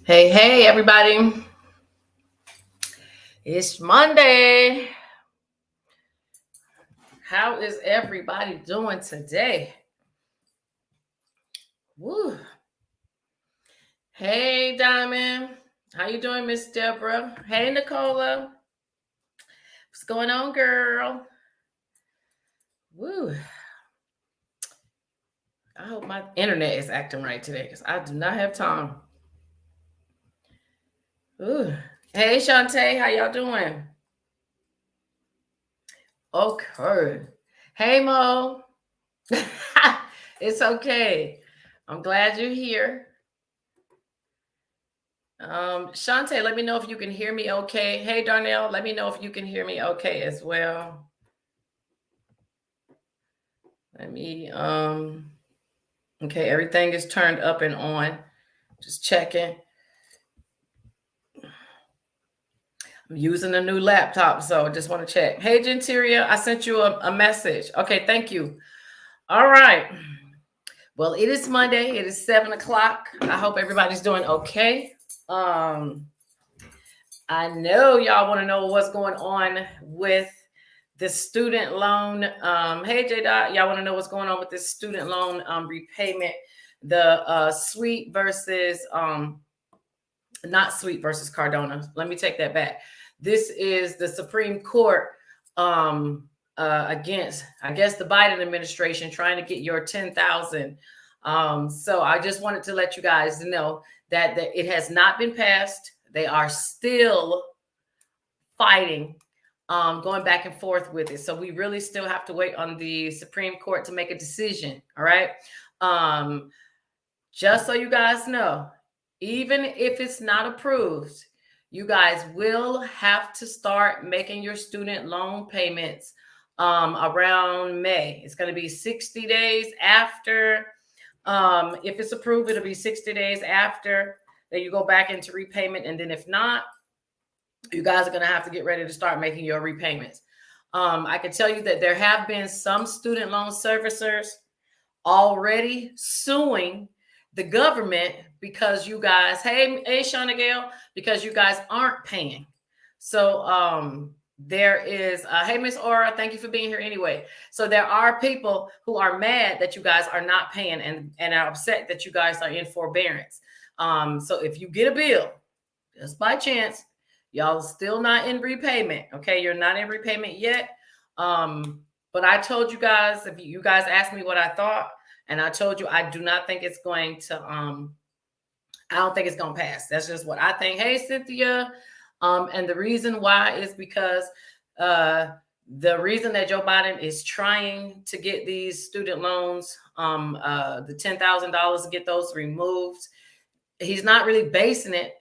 Hey, hey, everybody. It's Monday. How is everybody doing today? Woo. Hey, Diamond. How you doing, Miss Deborah? Hey, Nicola. What's going on, girl? Woo. I hope my internet is acting right today because I do not have time. Ooh. Hey, Shantae. How y'all doing? Okay. Hey, Mo. It's okay. I'm glad you're here. Shantae, let me know if you can hear me okay. Hey, Darnell, let me know if you can hear me okay as well. Let me, okay, everything is turned up and on. Just checking. I'm using a new laptop, so I just want to check. Hey, Genteria, I sent you a message. Okay, thank you. All right. Well, it is Monday. It is 7 o'clock. I hope everybody's doing okay. I know y'all want to know what's going on with the student loan. Hey, J Dot, y'all want to know what's going on with this student loan repayment? The Sweet versus not Sweet versus Cardona. Let me take that back. This is the Supreme Court against, I guess, the Biden administration trying to get your 10,000. So I just wanted to let you guys know that it has not been passed. They are still fighting, going back and forth with it. So we really still have to wait on the Supreme Court to make a decision. All right. Just so you guys know, even if it's not approved, you guys will have to start making your student loan payments around May. It's going to be 60 days after. If it's approved, it'll be 60 days after that you go back into repayment. And then if not, you guys are going to have to get ready to start making your repayments. I can tell you that there have been some student loan servicers already suing the government because you guys, hey Shauna Gale, because you guys aren't paying. So there is, hey Miss Aura, thank you for being here anyway. So there are people who are mad that you guys are not paying and are upset that you guys are in forbearance. So if you get a bill, just by chance, y'all still not in repayment. Okay, you're not in repayment yet. But I told you guys, if you guys asked me what I thought, and I told you I do not think it's going to I don't think it's gonna pass. That's just what I think. Hey Cynthia. And the reason why is because the reason that Joe Biden is trying to get these student loans, the $10,000 to get those removed, he's not really basing it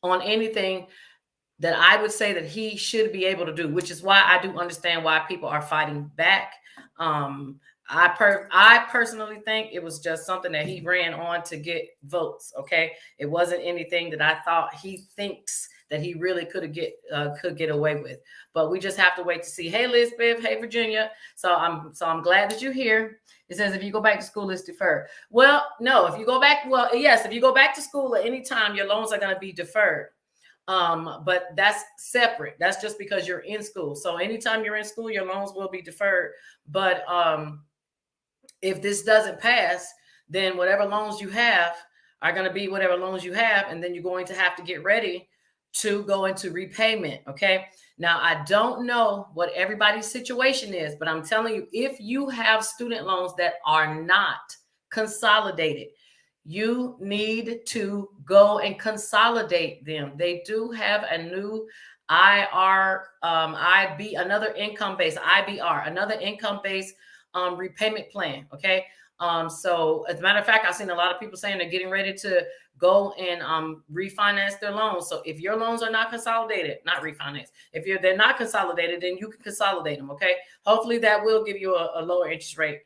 on anything that I would say that he should be able to do, which is why I do understand why people are fighting back. I personally think it was just something that he ran on to get votes. Okay, it wasn't anything that I thought he thinks that he really could get away with. But we just have to wait to see. Hey, Lisbeth. Hey, Virginia. So I'm glad that you're here. It says if you go back to school, it's deferred. Well, no. If you go back, well, yes. If you go back to school at any time, your loans are going to be deferred. But that's separate. That's just because you're in school. So anytime you're in school, your loans will be deferred. But if this doesn't pass, then whatever loans you have are going to be whatever loans you have, and then you're going to have to get ready to go into repayment. Okay. Now, I don't know what everybody's situation is, but I'm telling you, if you have student loans that are not consolidated, you need to go and consolidate them. They do have a new another income based IBR, another income based repayment plan. Okay. So as a matter of fact, I've seen a lot of people saying they're getting ready to go and refinance their loans. So if your loans are not consolidated, not refinance, they're not consolidated, then you can consolidate them. Okay. Hopefully that will give you a lower interest rate.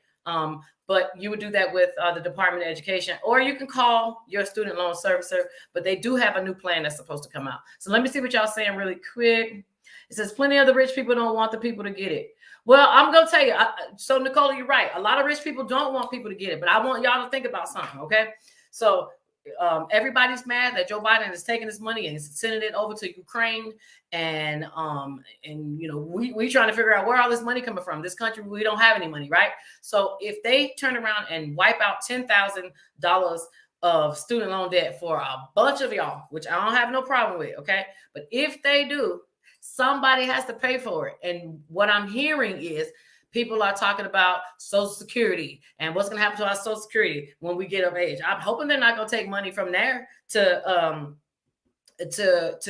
But you would do that with the Department of Education, or you can call your student loan servicer, but they do have a new plan that's supposed to come out. So let me see what y'all saying really quick. It says plenty of the rich people don't want the people to get it. Well, I'm going to tell you. So Nicola, you're right. A lot of rich people don't want people to get it, but I want y'all to think about something. Okay. So everybody's mad that Joe Biden is taking this money and sending it over to Ukraine, and we trying to figure out where all this money coming from. This country, we don't have any money, right? So if they turn around and wipe out $10,000 of student loan debt for a bunch of y'all, which I don't have no problem with, okay? But if they do, somebody has to pay for it. And what I'm hearing is people are talking about Social Security and what's going to happen to our Social Security when we get of age. I'm hoping they're not going to take money from there to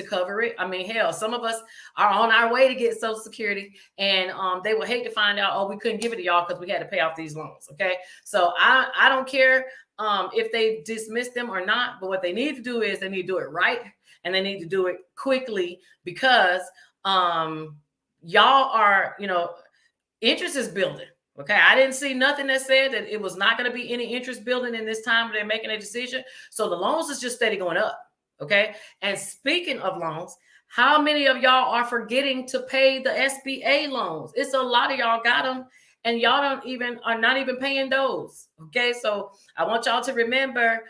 cover it. I mean, hell, some of us are on our way to get Social Security, and they would hate to find out, oh, we couldn't give it to y'all because we had to pay off these loans. Okay, so I don't care if they dismiss them or not, but what they need to do is they need to do it right, and they need to do it quickly, because y'all are, interest is building. Okay, I didn't see nothing that said that it was not going to be any interest building in this time they're making a decision. So the loans is just steady going up. Okay, and speaking of loans, how many of y'all are forgetting to pay the SBA loans? It's a lot of y'all got them, and y'all are not even paying those. Okay, so I want y'all to remember,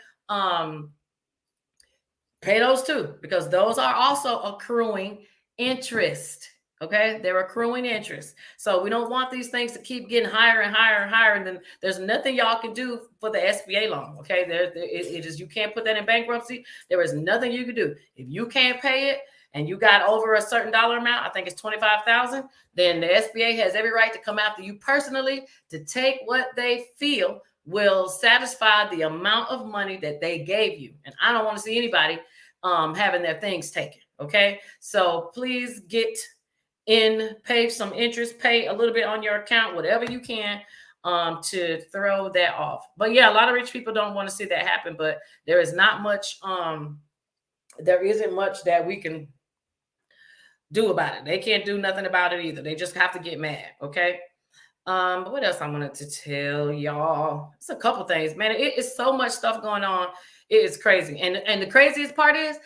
pay those too, because those are also accruing interest. Okay, they're accruing interest. So we don't want these things to keep getting higher and higher and higher, and then there's nothing y'all can do for the SBA loan. Okay, it is, you can't put that in bankruptcy. There is nothing you can do if you can't pay it and you got over a certain dollar amount. I think it's 25,000. Then the SBA has every right to come after you personally to take what they feel will satisfy the amount of money that they gave you. And I don't want to see anybody having their things taken. Okay, so please pay some interest, pay a little bit on your account, whatever you can, to throw that off. But yeah, a lot of rich people don't want to see that happen, but there is not much, there isn't much that we can do about it. They can't do nothing about it either. They just have to get mad. Okay. But what else I wanted to tell y'all? It's a couple things, man. It is so much stuff going on. It is crazy. And the craziest part is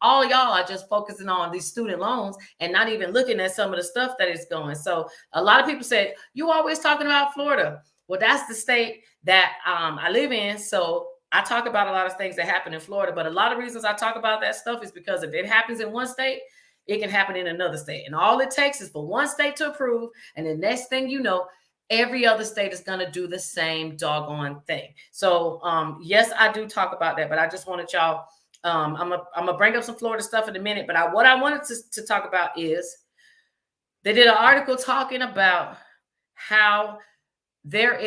all y'all are just focusing on these student loans and not even looking at some of the stuff that is going. So a lot of people said, you always talking about Florida. Well, that's the state that I live in. So I talk about a lot of things that happen in Florida, but a lot of reasons I talk about that stuff is because if it happens in one state, it can happen in another state. And all it takes is for one state to approve, and the next thing you know, every other state is going to do the same doggone thing. So, yes, I do talk about that, but I just wanted y'all, I'm gonna bring up some Florida stuff in a minute, but what I wanted to talk about is they did an article talking about how there are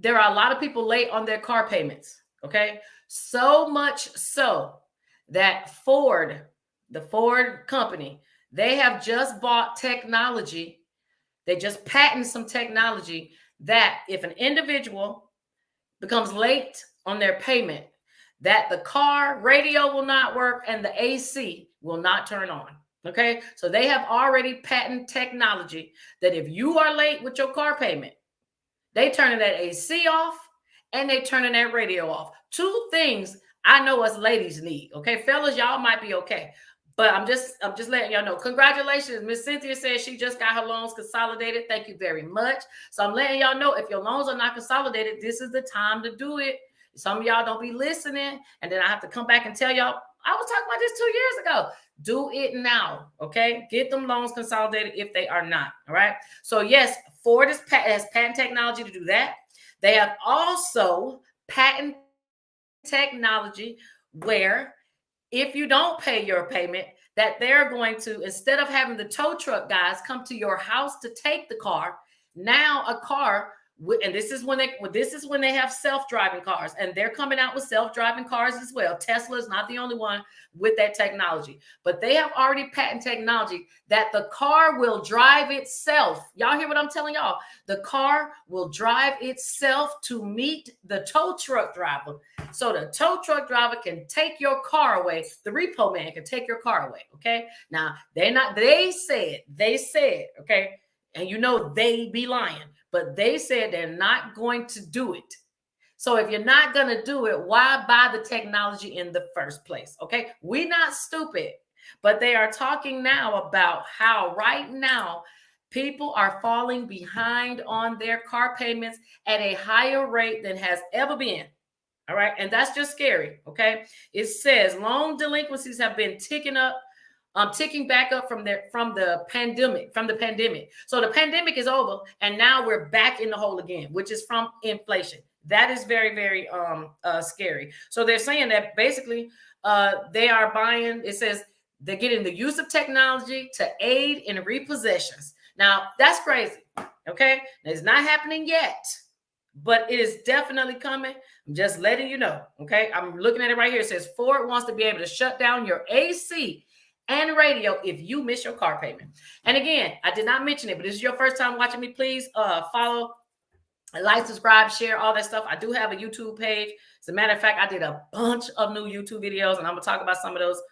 a lot of people late on their car payments. Okay. So much so that the Ford company, they have just bought technology. They just patented some technology that if an individual becomes late on their payment, that the car radio will not work and the AC will not turn on. Okay. So they have already patented technology that if you are late with your car payment, they turning that AC off and they turning that radio off. Two things I know us ladies need. Okay, fellas, y'all might be okay. But I'm just letting y'all know. Congratulations. Miss Cynthia says she just got her loans consolidated. Thank you very much. So I'm letting y'all know, if your loans are not consolidated, this is the time to do it. Some of y'all don't be listening, and then I have to come back and tell y'all, I was talking about this 2 years ago. Do it now, okay? Get them loans consolidated if they are not, all right? So yes, Ford has patent technology to do that. They have also patent technology where if you don't pay your payment, that they're going to, instead of having the tow truck guys come to your house to take the car, now a car, and this is when they have self-driving cars, and they're coming out with self-driving cars as well. Tesla is not the only one with that technology, but they have already patented technology that the car will drive itself. Y'all hear what I'm telling y'all? The car will drive itself to meet the tow truck driver. So the tow truck driver can take your car away. The repo man can take your car away. Okay. Now they said, okay. And you know, they be lying, but they said they're not going to do it. So if you're not going to do it, why buy the technology in the first place? Okay. We're not stupid, but they are talking now about how right now people are falling behind on their car payments at a higher rate than has ever been. All right. And that's just scary. Okay. It says loan delinquencies have been ticking back up from the pandemic. So the pandemic is over, and now we're back in the hole again, which is from inflation. That is very, very scary. So they're saying that basically they are buying. It says they're getting the use of technology to aid in repossessions. Now that's crazy. Okay, it's not happening yet, but it is definitely coming. I'm just letting you know. Okay, I'm looking at it right here. It says Ford wants to be able to shut down your AC and radio if you miss your car payment. And again, I did not mention it, but this is your first time watching me. Please follow, like, subscribe, share, all that stuff. I do have a YouTube page. As a matter of fact, I did a bunch of new YouTube videos, and I'm gonna talk about some of those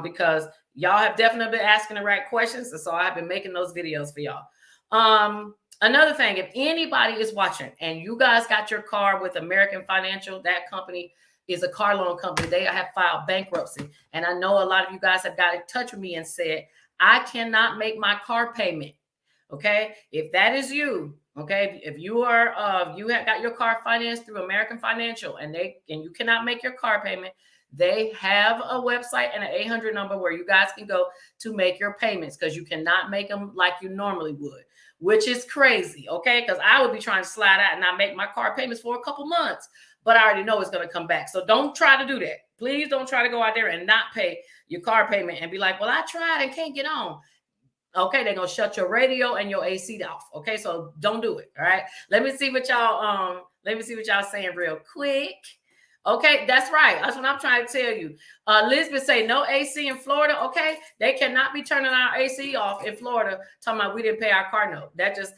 because y'all have definitely been asking the right questions, and so I've been making those videos for y'all. Another thing, if anybody is watching and you guys got your car with American Financial, that company is a car loan company. They have filed bankruptcy. And I know a lot of you guys have got in touch with me and said, I cannot make my car payment. Okay. If that is you, okay, if you are you have got your car financed through American Financial and you cannot make your car payment, they have a website and an 800 number where you guys can go to make your payments, because you cannot make them like you normally would, which is crazy. Okay. Because I would be trying to slide out and not make my car payments for a couple months, but I already know it's going to come back. So don't try to do that. Please don't try to go out there and not pay your car payment and be like, well, I tried and can't get on. Okay, they're gonna shut your radio and your AC off. Okay, so don't do it. All right. Let me see what y'all saying real quick. Okay, that's right. That's what I'm trying to tell you. Elizabeth say no AC in Florida. Okay, they cannot be turning our AC off in Florida, talking about we didn't pay our car note. That just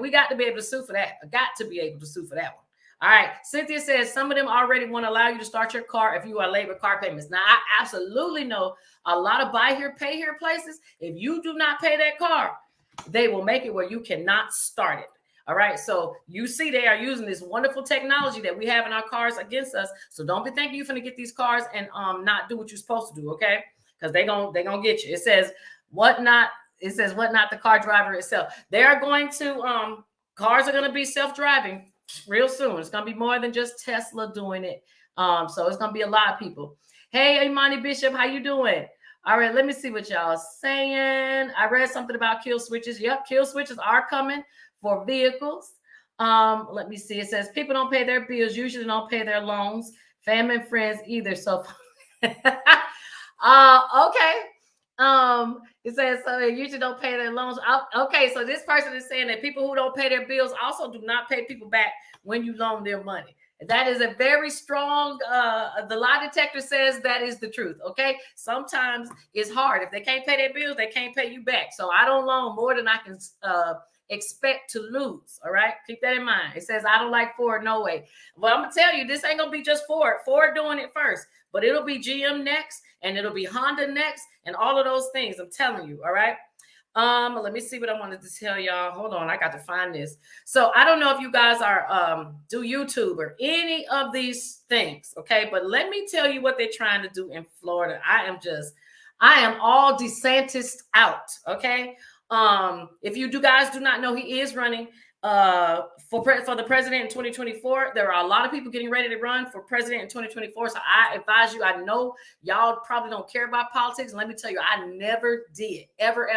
we got to be able to sue for that. I got to be able to sue for that one. All right. Cynthia says some of them already want to allow you to start your car if you are late with car payments. Now, I absolutely know a lot of buy here, pay here places. If you do not pay that car, they will make it where you cannot start it. All right. So you see, they are using this wonderful technology that we have in our cars against us. So don't be thinking you're going to get these cars and not do what you're supposed to do. Okay. Because they're gonna get you. It says what not the car driver itself. They are going to cars are going to be self-driving real soon. It's gonna be more than just Tesla doing it. So it's gonna be a lot of people. Hey, Imani Bishop, how you doing? All right, let me see what y'all saying. I read something about kill switches. Yep, kill switches are coming for vehicles. Let me see. It says people don't pay their bills, usually don't pay their loans, family and friends either. So okay. It says so they usually don't pay their loans. Okay, so this person is saying that people who don't pay their bills also do not pay people back when you loan their money. That is a very strong, the lie detector says that is the truth. Okay. Sometimes it's hard. If they can't pay their bills, they can't pay you back. So I don't loan more than I can expect to lose. All right. Keep that in mind. It says, I don't like Ford. No way. Well, I'm going to tell you, this ain't going to be just Ford doing it first, but it'll be GM next, and it'll be Honda next, and all of those things. I'm telling you. All right. Let me see what I wanted to tell y'all. Hold on, I got to find this. So I don't know if you guys are do YouTube or any of these things, okay? But let me tell you what they're trying to do in Florida. I am all DeSantis out, okay? If you guys do not know, he is running for the president in 2024. There are a lot of people getting ready to run for president in 2024. So I advise you, I know y'all probably don't care about politics. And let me tell you, I never did. Ever.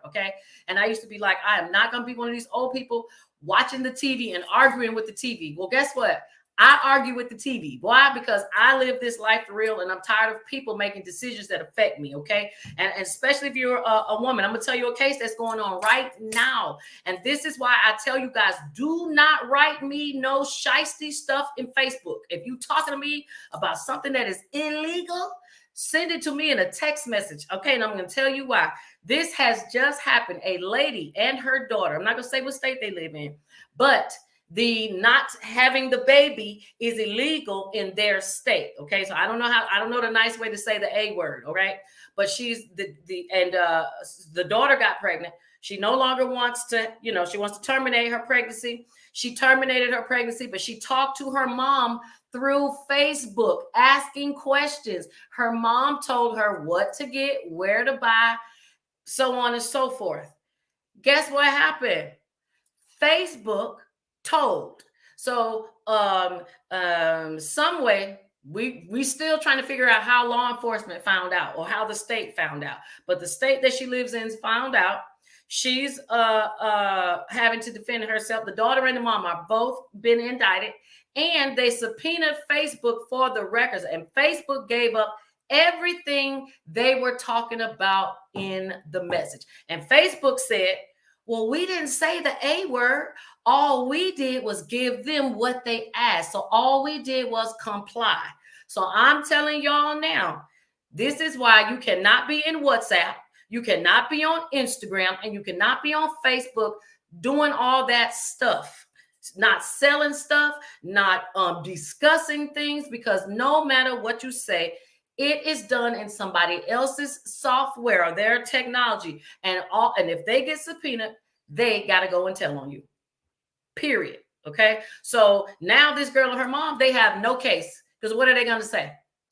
Okay. And I used to be like, I am not going to be one of these old people watching the TV and arguing with the TV. Well, guess what? I argue with the TV. Why? Because I live this life for real, and I'm tired of people making decisions that affect me, okay? And especially if you're a woman, I'm going to tell you a case that's going on right now. And this is why I tell you guys, do not write me no shiesty stuff in Facebook. If you talking to me about something that is illegal, send it to me in a text message, okay? And I'm going to tell you why. This has just happened. A lady and her daughter, I'm not going to say what state they live in, but the not having the baby is illegal in their state. Okay. So I don't know the nice way to say the A word. All right. But she's the daughter got pregnant. She no longer wants to, she wants to terminate her pregnancy. She terminated her pregnancy, but she talked to her mom through Facebook, asking questions. Her mom told her what to get, where to buy, so on and so forth. Guess what happened? Facebook told. So some way we still trying to figure out how law enforcement found out or how the state found out. But the state that she lives in found out. She's having to defend herself. The daughter and the mom are both been indicted, and they subpoenaed Facebook for the records. And Facebook gave up everything they were talking about in the message. And Facebook said, well, we didn't say the A word. All we did was give them what they asked. So all we did was comply. So I'm telling y'all now, this is why you cannot be in WhatsApp, you cannot be on Instagram, and you cannot be on Facebook doing all that stuff. Not selling stuff, not discussing things, because no matter what you say, it is done in somebody else's software or their technology. And if they get subpoenaed, they got to go and tell on you. Period. Okay. So now this girl and her mom, they have no case. Because what are they going to say?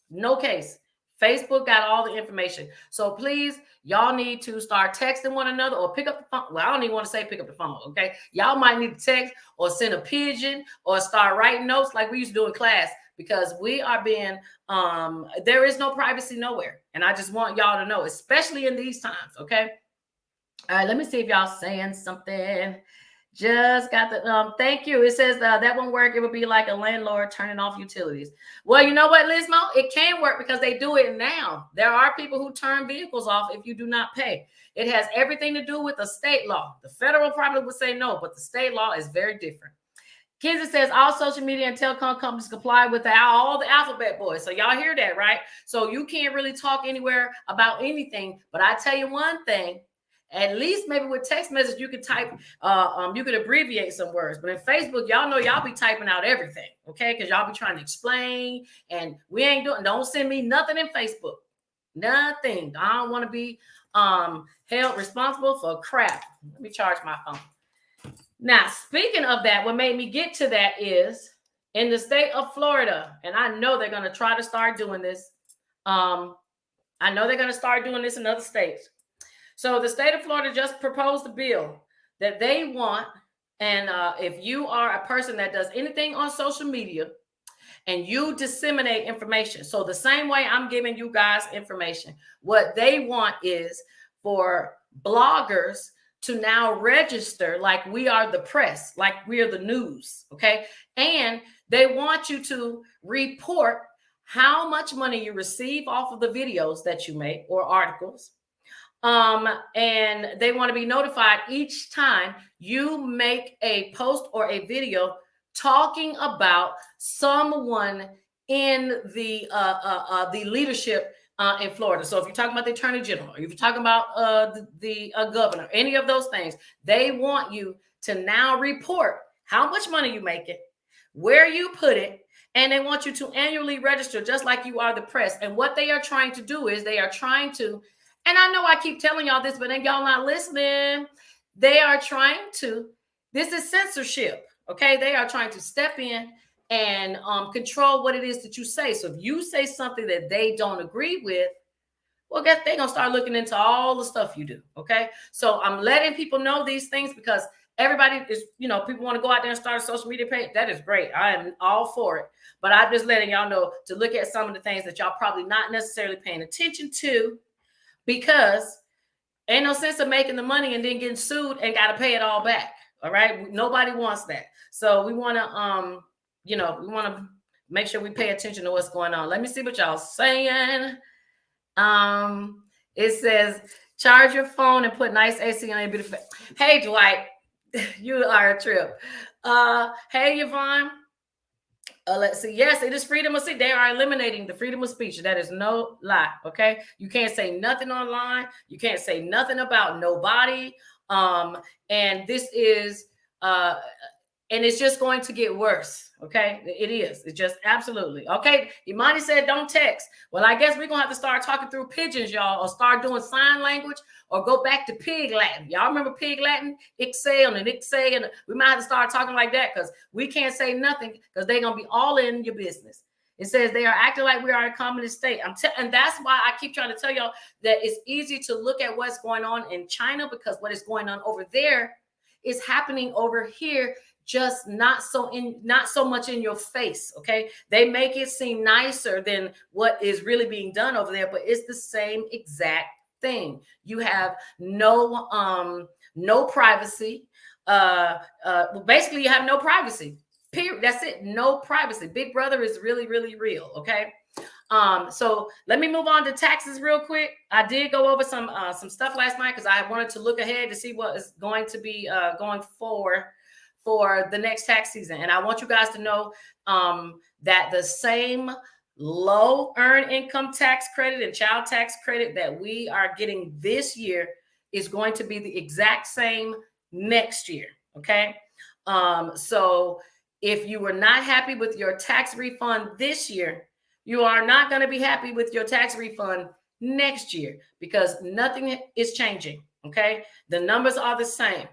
No case. Facebook got all the information. So please, y'all need to start texting one another or pick up the phone. Well, I don't even want to say pick up the phone. Okay. Y'all might need to text or send a pigeon or start writing notes like we used to do in class, because we are being, there is no privacy nowhere. And I just want y'all to know, especially in these times. Okay. All right. Let me see if y'all saying something. Just got the thank you. It says that won't work. It would be like a landlord turning off utilities. Well, you know what, Lizmo? It can work because they do it now. There are people who turn vehicles off if you do not pay. It has everything to do with the state law. The federal probably would say no, but the state law is very different. Kinsey says all social media and telecom companies comply with all the alphabet boys. So y'all hear that, right? So you can't really talk anywhere about anything. But I tell you one thing. At least maybe with text message, you could type, you could abbreviate some words. But in Facebook, y'all know y'all be typing out everything, okay? Because y'all be trying to explain, and we ain't doing, don't send me nothing in Facebook. Nothing. I don't want to be held responsible for crap. Let me charge my phone. Now, speaking of that, what made me get to that is in the state of Florida, and I know they're going to try to start doing this. I know they're going to start doing this in other states. So the state of Florida just proposed a bill that they want, and if you are a person that does anything on social media and you disseminate information, so the same way I'm giving you guys information, what they want is for bloggers to now register like we are the press, like we are the news, okay? And they want you to report how much money you receive off of the videos that you make or articles. And they want to be notified each time you make a post or a video talking about someone in the leadership in Florida. So if you're talking about the attorney general, or if you're talking about the governor, any of those things, they want you to now report how much money you make it, where you put it, and they want you to annually register just like you are the press. And what they are trying to do is they are trying to, and I know I keep telling y'all this, but then y'all not listening. They are trying to, this is censorship, okay? They are trying to step in and control what it is that you say. So if you say something that they don't agree with, well, guess they're going to start looking into all the stuff you do, okay? So I'm letting people know these things because everybody is, people want to go out there and start a social media page. That is great. I am all for it. But I'm just letting y'all know to look at some of the things that y'all probably not necessarily paying attention to, because ain't no sense of making the money and then getting sued and got to pay it all back. All right. Nobody wants that. So we want to, we want to make sure we pay attention to what's going on. Let me see what y'all saying. It says, charge your phone and put nice AC on your beautiful. Hey, Dwight, you are a trip. Hey, Yvonne. Let's see. Yes, it is freedom of speech. They are eliminating the freedom of speech. That is no lie. Okay. You can't say nothing online. You can't say nothing about nobody. And this is, and it's just going to get worse. Okay. It is. It's just absolutely. Okay. Imani said, don't text. Well, I guess we're going to have to start talking through pigeons, y'all, or start doing sign language or go back to pig Latin. Y'all remember pig Latin? Ixay and Ixay. And we might have to start talking like that because we can't say nothing because they're going to be all in your business. It says they are acting like we are a communist state. And that's why I keep trying to tell y'all that it's easy to look at what's going on in China, because what is going on over there is happening over here just not so much in your face. Okay, they make it seem nicer than what is really being done over there, but it's the same exact thing. You have no privacy. Basically, you have no privacy. Period. That's it. No privacy. Big Brother is really, really real. Okay. So let me move on to taxes real quick. I did go over some stuff last night because I wanted to look ahead to see what is going to be going forward for the next tax season. And I want you guys to know that the same low earned income tax credit and child tax credit that we are getting this year is going to be the exact same next year. Okay. So if you were not happy with your tax refund this year, you are not going to be happy with your tax refund next year because nothing is changing. Okay. The numbers are the same.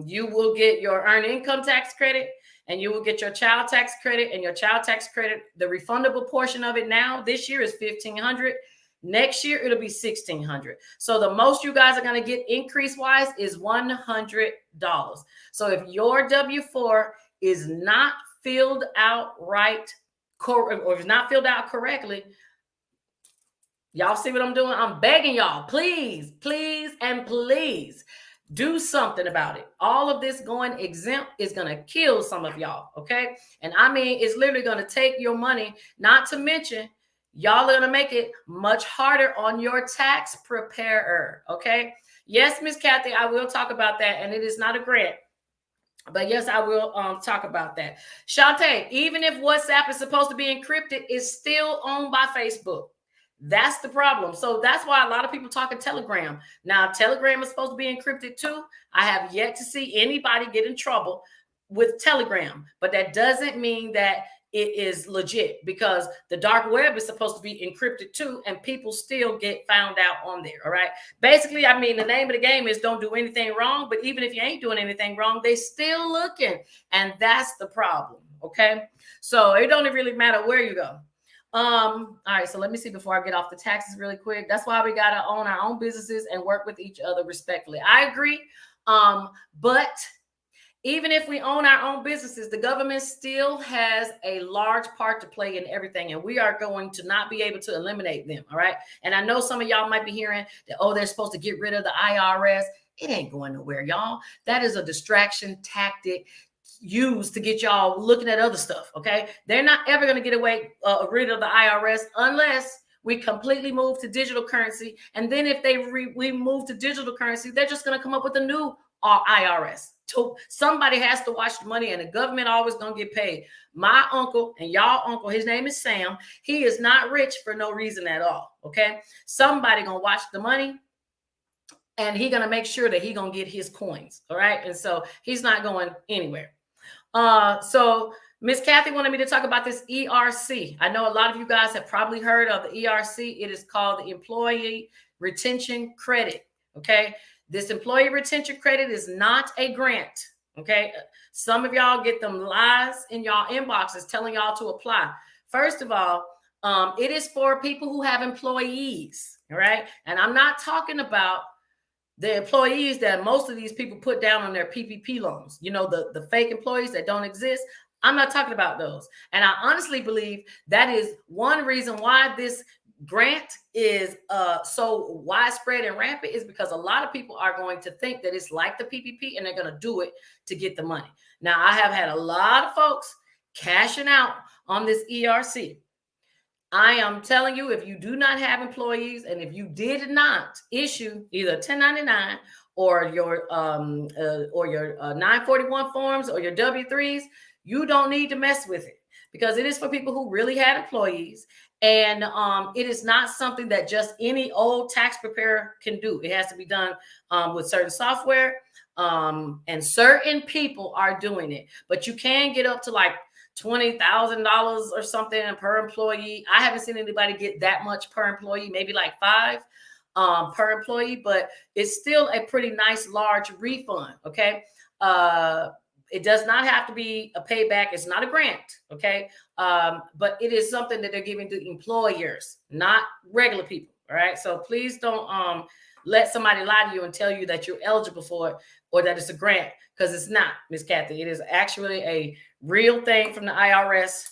You will get your earned income tax credit and you will get your child tax credit, and your child tax credit, the refundable portion of it now this year is $1,500. Next year, it'll be $1,600. So the most you guys are going to get increase wise is $100. So if your W-4 is not filled out right, or is not filled out correctly, y'all see what I'm doing? I'm begging y'all, please, please, and please do something about it. All of this going exempt is going to kill some of y'all, okay? And I mean, it's literally going to take your money, not to mention, y'all are going to make it much harder on your tax preparer, okay? Yes, Miss Kathy, I will talk about that, and it is not a grant. But yes, I will talk about that. Shantae, even if WhatsApp is supposed to be encrypted, it's still owned by Facebook. That's the problem. So that's why a lot of people talking Telegram. Now, Telegram is supposed to be encrypted too. I have yet to see anybody get in trouble with Telegram, but that doesn't mean that it is legit, because the dark web is supposed to be encrypted too, and people still get found out on there. All right. Basically, I mean, the name of the game is don't do anything wrong, but even if you ain't doing anything wrong, they still looking. And that's the problem. Okay. So it don't really matter where you go. All right, so let me see before I get off the taxes really quick. That's why we gotta own our own businesses and work with each other respectfully. I agree. But even if we own our own businesses, the government still has a large part to play in everything, and we are going to not be able to eliminate them. All right. And I know some of y'all might be hearing that, oh, they're supposed to get rid of the IRS. It ain't going nowhere, y'all. That is a distraction tactic used to get y'all looking at other stuff. Okay. They're not ever going to get away rid of the IRS unless we completely move to digital currency. And then if we move to digital currency, they're just going to come up with a new IRS. So somebody has to watch the money, and the government always going to get paid. My uncle and y'all uncle, his name is Sam. He is not rich for no reason at all. Okay. Somebody going to watch the money, and he going to make sure that he going to get his coins. All right. And so he's not going anywhere. So Miss Kathy wanted me to talk about this ERC. I know a lot of you guys have probably heard of the ERC. It is called the Employee Retention Credit. Okay. This Employee Retention Credit is not a grant. Okay. Some of y'all get them lies in y'all inboxes telling y'all to apply. First of all, it is for people who have employees. All right. And I'm not talking about the employees that most of these people put down on their PPP loans, you know, the fake employees that don't exist. I'm not talking about those. And I honestly believe that is one reason why this grant is so widespread and rampant, is because a lot of people are going to think that it's like the PPP and they're going to do it to get the money. Now, I have had a lot of folks cashing out on this ERC. I am telling you, if you do not have employees, and if you did not issue either 1099 or your 941 forms or your W-3s, you don't need to mess with it, because it is for people who really had employees. And it is not something that just any old tax preparer can do. It has to be done with certain software, and certain people are doing it. But you can get up to like $20,000 or something per employee. I haven't seen anybody get that much per employee, maybe like $5 per employee, but it's still a pretty nice large refund. Okay. It does not have to be a payback. It's not a grant. Okay. But it is something that they're giving to employers, not regular people. All right. So please don't let somebody lie to you and tell you that you're eligible for it or that it's a grant, because it's not, Miss Kathy. It is actually a real thing from the IRS.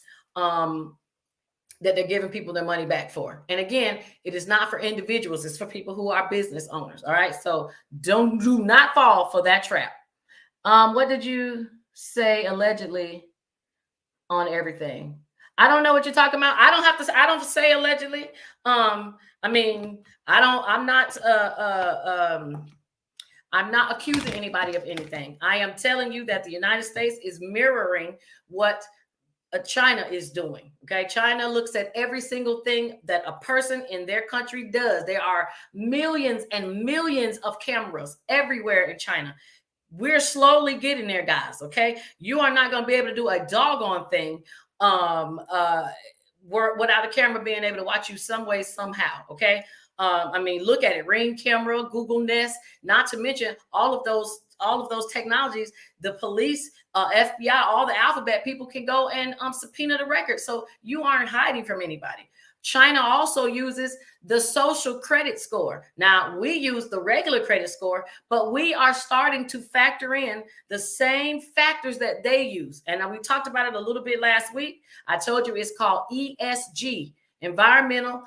That they're giving people their money back for. And again, it is not for individuals, it's for people who are business owners. All right. So do not fall for that trap. What did you say allegedly on everything? I don't know what you're talking about. I don't say allegedly. I mean, I'm not accusing anybody of anything. I am telling you that the United States is mirroring what China is doing. Okay. China looks at every single thing that a person in their country does. There are millions and millions of cameras everywhere in China. We're slowly getting there, guys. Okay. You are not going to be able to do a doggone thing without a camera being able to watch you some way, somehow. Okay. I mean, look at it. Ring camera, Google Nest, not to mention all of those technologies. The police, FBI, all the alphabet people can go and subpoena the record. So you aren't hiding from anybody. China also uses the social credit score. Now, we use the regular credit score, but we are starting to factor in the same factors that they use. And we talked about it a little bit last week. I told you it's called ESG, environmental,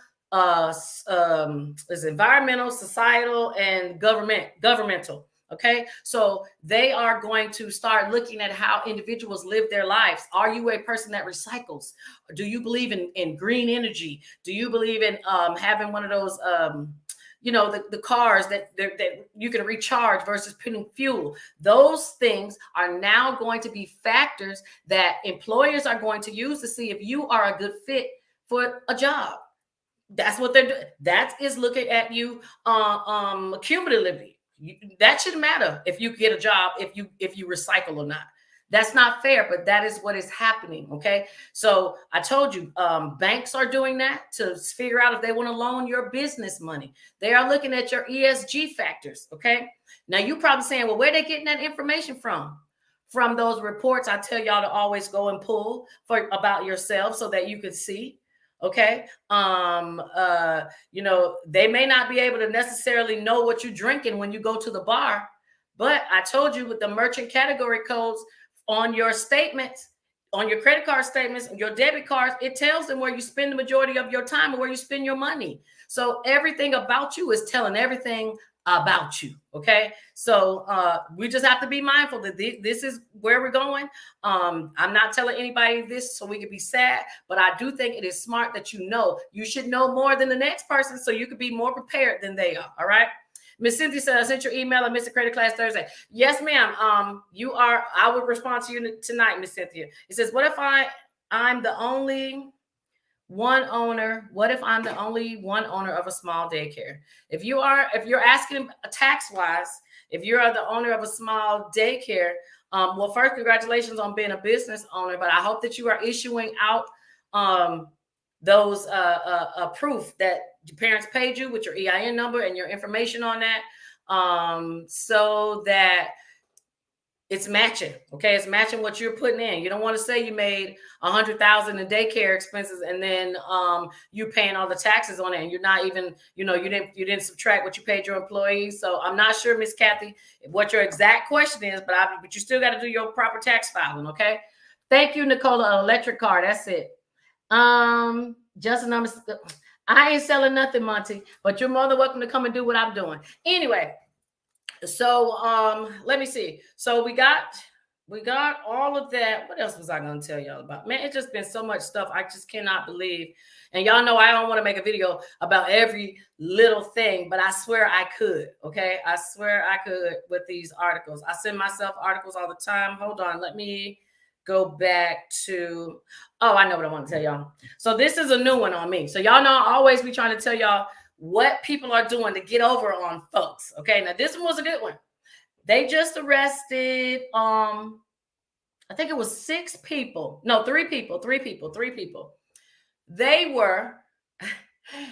is environmental, societal, and governmental. Okay, so they are going to start looking at how individuals live their lives. Are you a person that recycles? Do you believe in green energy? Do you believe in having one of those, the cars that you can recharge versus putting fuel? Those things are now going to be factors that employers are going to use to see if you are a good fit for a job. That's what they're doing. That is looking at you cumulatively. That shouldn't matter if you get a job, if you recycle or not. That's not fair, but that is what is happening. Okay, so I told you, banks are doing that to figure out if they want to loan your business money. They are looking at your ESG factors. Okay, now you probably saying, well, where are they getting that information from? From those reports I tell y'all to always go and pull for about yourself so that you can see. Okay. They may not be able to necessarily know what you're drinking when you go to the bar, but I told you with the merchant category codes on your statements, on your credit card statements, your debit cards, it tells them where you spend the majority of your time and where you spend your money. So everything about you is telling everything about you. Okay. So we just have to be mindful that this is where we're going. I'm not telling anybody this so we can be sad, but I do think it is smart that you should know more than the next person so you could be more prepared than they are. All right. Miss Cynthia said, I sent your email. I missed the credit class Thursday. Yes, ma'am. I will respond to you tonight, Miss Cynthia. It says, what if I'm the only one owner? What if I'm the only one owner of a small daycare? If you're asking tax wise, if you are the owner of a small daycare, well, first, congratulations on being a business owner, but I hope that you are issuing out those proof that your parents paid you with your EIN number and your information on that, so that it's matching. Okay, it's matching what you're putting in. You don't want to say you made $100,000 in daycare expenses and then you paying all the taxes on it, and you're not even, you didn't subtract what you paid your employees. So I'm not sure, Miss Kathy, what your exact question is, but you still got to do your proper tax filing. Okay. Thank you, Nicola. Electric car. That's it. Justin, I ain't selling nothing, Monty, but you're more than welcome to come and do what I'm doing. Anyway. So let me see. So we got all of that. What else was I going to tell y'all about? Man, it's just been so much stuff I just cannot believe. And y'all know I don't want to make a video about every little thing, but I swear I could. Okay, I swear I could with these articles. I send myself articles all the time. Hold on, let me go back to. Oh, I know what I want to tell y'all. So this is a new one on me. So y'all know I always be trying to tell y'all what people are doing to get over on folks. Okay, now this one was a good one. They just arrested, I think it was 6 people. No, 3 people. They were,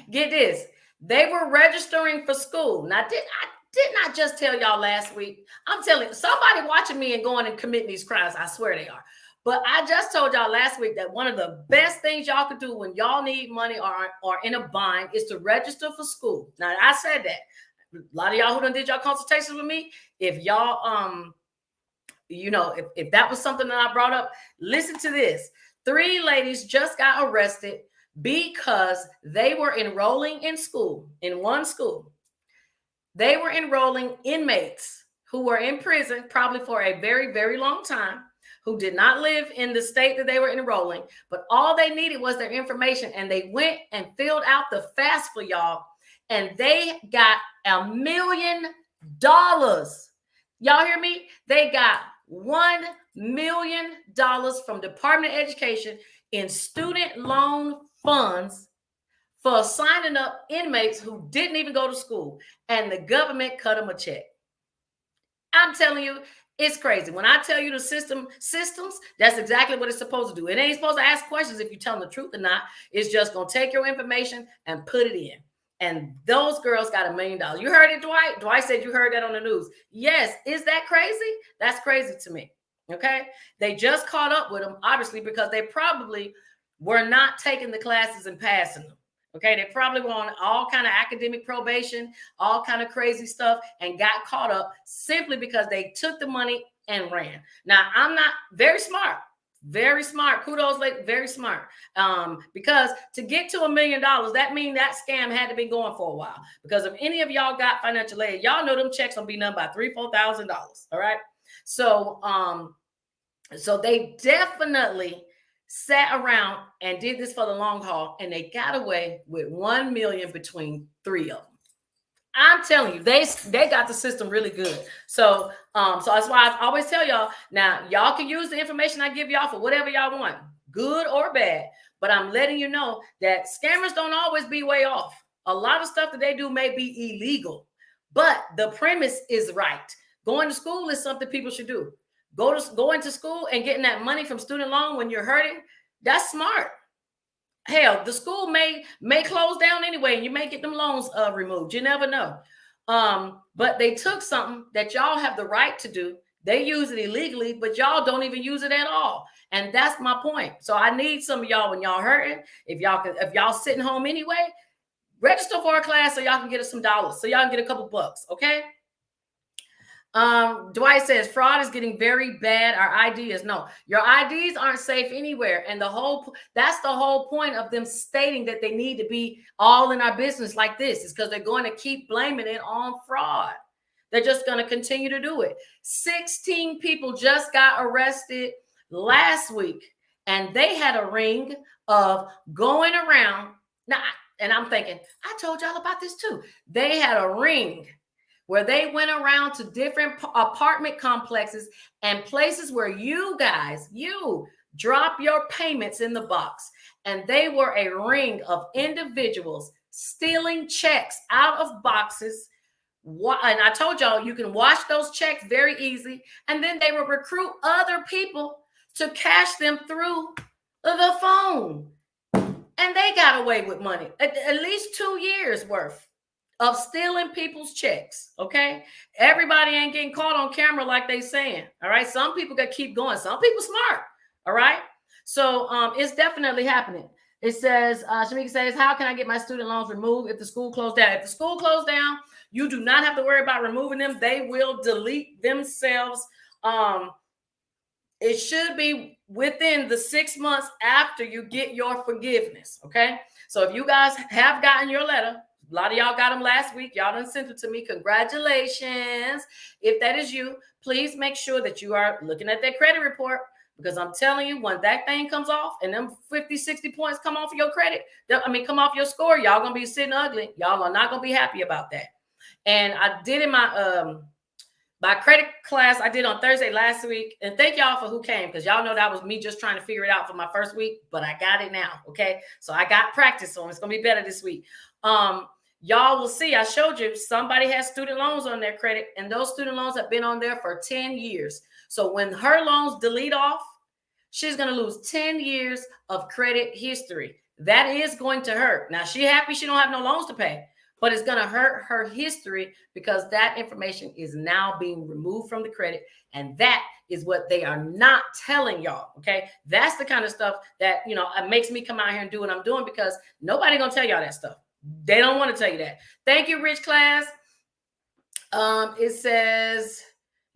get this, they were registering for school. Now, I did not just tell y'all last week. I'm telling you, somebody watching me and going and committing these crimes. I swear they are. But I just told y'all last week that one of the best things y'all could do when y'all need money or in a bind is to register for school. Now, I said that. A lot of y'all who done did y'all consultations with me, if y'all if that was something that I brought up, listen to this. 3 ladies just got arrested because they were enrolling in school, in one school. They were enrolling inmates who were in prison probably for a very, very long time, who did not live in the state that they were enrolling, but all they needed was their information. And they went and filled out the FAFSA, y'all, and they got $1 million. Y'all hear me? They got $1 million from Department of Education in student loan funds for signing up inmates who didn't even go to school, and the government cut them a check. I'm telling you, it's crazy. When I tell you the systems, that's exactly what it's supposed to do. It ain't supposed to ask questions if you tell them the truth or not. It's just going to take your information and put it in. And those girls got $1 million. You heard it, Dwight? Dwight said you heard that on the news. Yes. Is that crazy? That's crazy to me. Okay. They just caught up with them, obviously, because they probably were not taking the classes and passing them. Okay, they probably were on all kind of academic probation, all kind of crazy stuff, and got caught up simply because they took the money and ran. Now, I'm not very smart. Kudos, like very smart. Because to get to $1 million, that means that scam had to be going for a while. Because if any of y'all got financial aid, y'all know them checks will be done by $3,000-$4,000. All right. So they definitely sat around and did this for the long haul, and they got away with $1 million between 3 of them. I'm telling you, they got the system really good. So that's why I always tell y'all, now y'all can use the information I give y'all for whatever y'all want, good or bad. But I'm letting you know that scammers don't always be way off. A lot of stuff that they do may be illegal, but the premise is right. Going to school is something people should do. Going to school and getting that money from student loan when you're hurting, that's smart. Hell, the school may close down anyway, and you may get them loans removed. You never know. But they took something that y'all have the right to do. They use it illegally, but y'all don't even use it at all. And that's my point. So I need some of y'all, when y'all hurting, if y'all sitting home anyway, register for a class so y'all can get us some dollars, so y'all can get a couple bucks, okay? Dwight says fraud is getting very bad. Our IDs, no, your IDs aren't safe anywhere. And that's the whole point of them stating that they need to be all in our business like this, is because they're going to keep blaming it on fraud. They're just going to continue to do it. 16 people just got arrested last week, and they had a ring of going around. Now, and I'm thinking, I told y'all about this too. They had a ring where they went around to different apartment complexes and places where you drop your payments in the box. And they were a ring of individuals stealing checks out of boxes. And I told y'all, you can wash those checks very easy. And then they will recruit other people to cash them through the phone. And they got away with money, at least 2 years worth of stealing people's checks. Okay, everybody ain't getting caught on camera like they saying. All right, some people got to keep going. Some people smart. All right, so it's definitely happening. It says, Shamika says, how can I get my student loans removed if the school closed down? If the school closed down, you do not have to worry about removing them. They will delete themselves. It should be within the 6 months after you get your forgiveness. Okay, so if you guys have gotten your letter, a lot of y'all got them last week. Y'all done sent it to me. Congratulations. If that is you, please make sure that you are looking at that credit report, because I'm telling you, when that thing comes off and them 50, 60 points come off of your credit, come off your score, y'all going to be sitting ugly. Y'all are not going to be happy about that. And I did in my credit class I did on Thursday last week. And thank y'all for who came, because y'all know that was me just trying to figure it out for my first week, but I got it now. Okay. So I got practice, so it's going to be better this week. Y'all will see, I showed you somebody has student loans on their credit, and those student loans have been on there for 10 years. So when her loans delete off, she's going to lose 10 years of credit history. That is going to hurt. Now, she happy she don't have no loans to pay, but it's going to hurt her history, because that information is now being removed from the credit. And that is what they are not telling y'all. Okay. That's the kind of stuff that, it makes me come out here and do what I'm doing, because nobody going to tell y'all that stuff. They don't want to tell you that. Thank you, Rich Class. It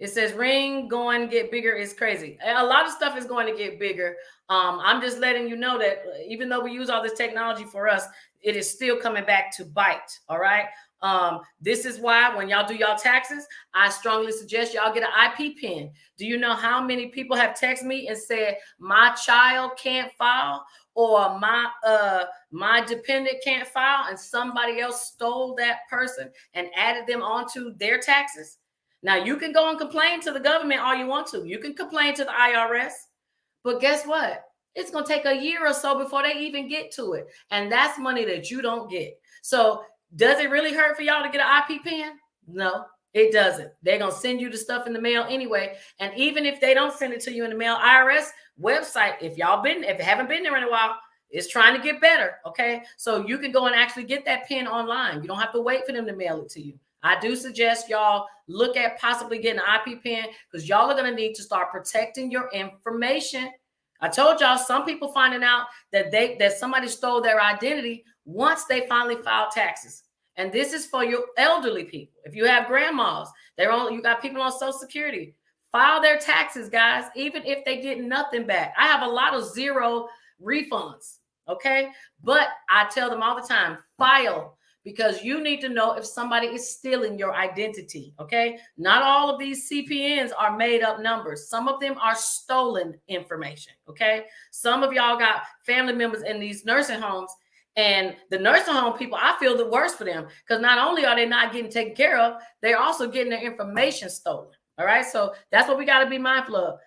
says ring going get bigger is crazy. A lot of stuff is going to get bigger. I'm just letting you know that even though we use all this technology for us, it is still coming back to bite. All right. This is why when y'all do y'all taxes, I strongly suggest y'all get an IP pin. Do you know how many people have texted me and said my child can't file, or my dependent can't file, and somebody else stole that person and added them onto their taxes? Now you can go and complain to the government all you want to. You can complain to the IRS, but guess what? It's going to take a year or so before they even get to it. And that's money that you don't get. So does it really hurt for y'all to get an IP pin? No, it doesn't. They're going to send you the stuff in the mail anyway. And even if they don't send it to you in the mail, IRS website, if you haven't been there in a while, is trying to get better. Okay. So you can go and actually get that pin online. You don't have to wait for them to mail it to you. I do suggest y'all look at possibly getting an IP pin, because y'all are going to need to start protecting your information. I told y'all some people finding out that somebody stole their identity once they finally filed taxes. And this is for your elderly people. If you have grandmas, you got people on Social Security, file their taxes, guys, even if they get nothing back. I have a lot of zero refunds, okay? But I tell them all the time, file, because you need to know if somebody is stealing your identity, okay? Not all of these CPNs are made up numbers. Some of them are stolen information, okay? Some of y'all got family members in these nursing homes, and the nursing home people, I feel the worst for them, because not only are they not getting taken care of, they're also getting their information stolen, all right? So that's what we got to be mindful of.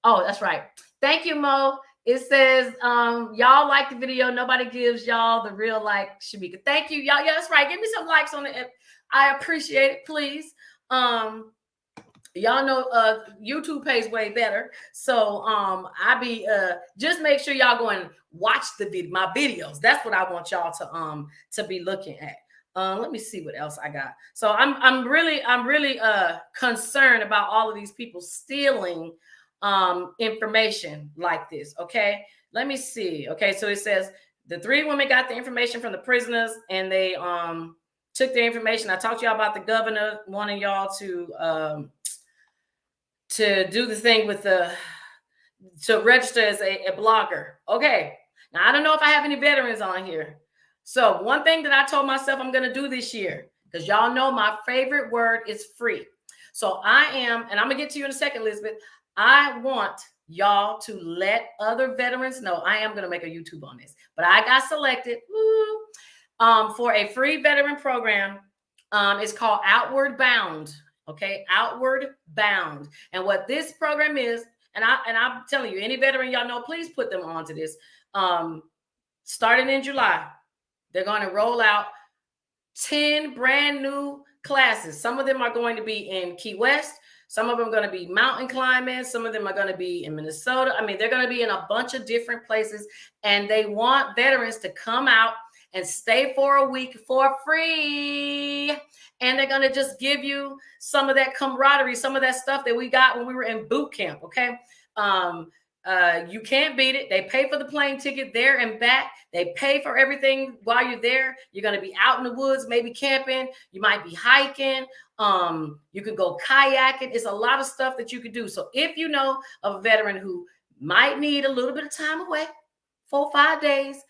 Oh, that's right. Thank you, Mo. It says, y'all like the video. Nobody gives y'all the real like, Shamika. Thank you, y'all. Yeah, that's right. Give me some likes on it. I appreciate it, please. Y'all know YouTube pays way better. So I be just make sure y'all go and watch my videos. That's what I want y'all to be looking at. Let me see what else I got. So I'm really concerned about all of these people stealing information like this. Okay, let me see. Okay, so it says the 3 women got the information from the prisoners, and they took their information. I talked to y'all about the governor wanting y'all to do the thing with to register as a blogger. Okay, now I don't know if I have any veterans on here. So one thing that I told myself I'm going to do this year, because y'all know my favorite word is free. So I am, and I'm going to get to you in a second, Elizabeth. I want y'all to let other veterans know. I am going to make a YouTube on this, but I got selected for a free veteran program. It's called Outward Bound. Okay, Outward Bound. And what this program is, and I'm telling you, any veteran y'all know, please put them onto this. Starting in July, they're going to roll out 10 brand new classes. Some of them are going to be in Key West. Some of them are going to be mountain climbing. Some of them are going to be in Minnesota. I mean, they're going to be in a bunch of different places, and they want veterans to come out and stay for a week for free. And they're going to just give you some of that camaraderie, some of that stuff that we got when we were in boot camp. Okay. You can't beat it. They pay for the plane ticket there and back. They pay for everything while you're there. You're going to be out in the woods, maybe camping. You might be hiking. You could go kayaking. It's a lot of stuff that you could do. So if you know of a veteran who might need a little bit of time away, 4 or 5 days,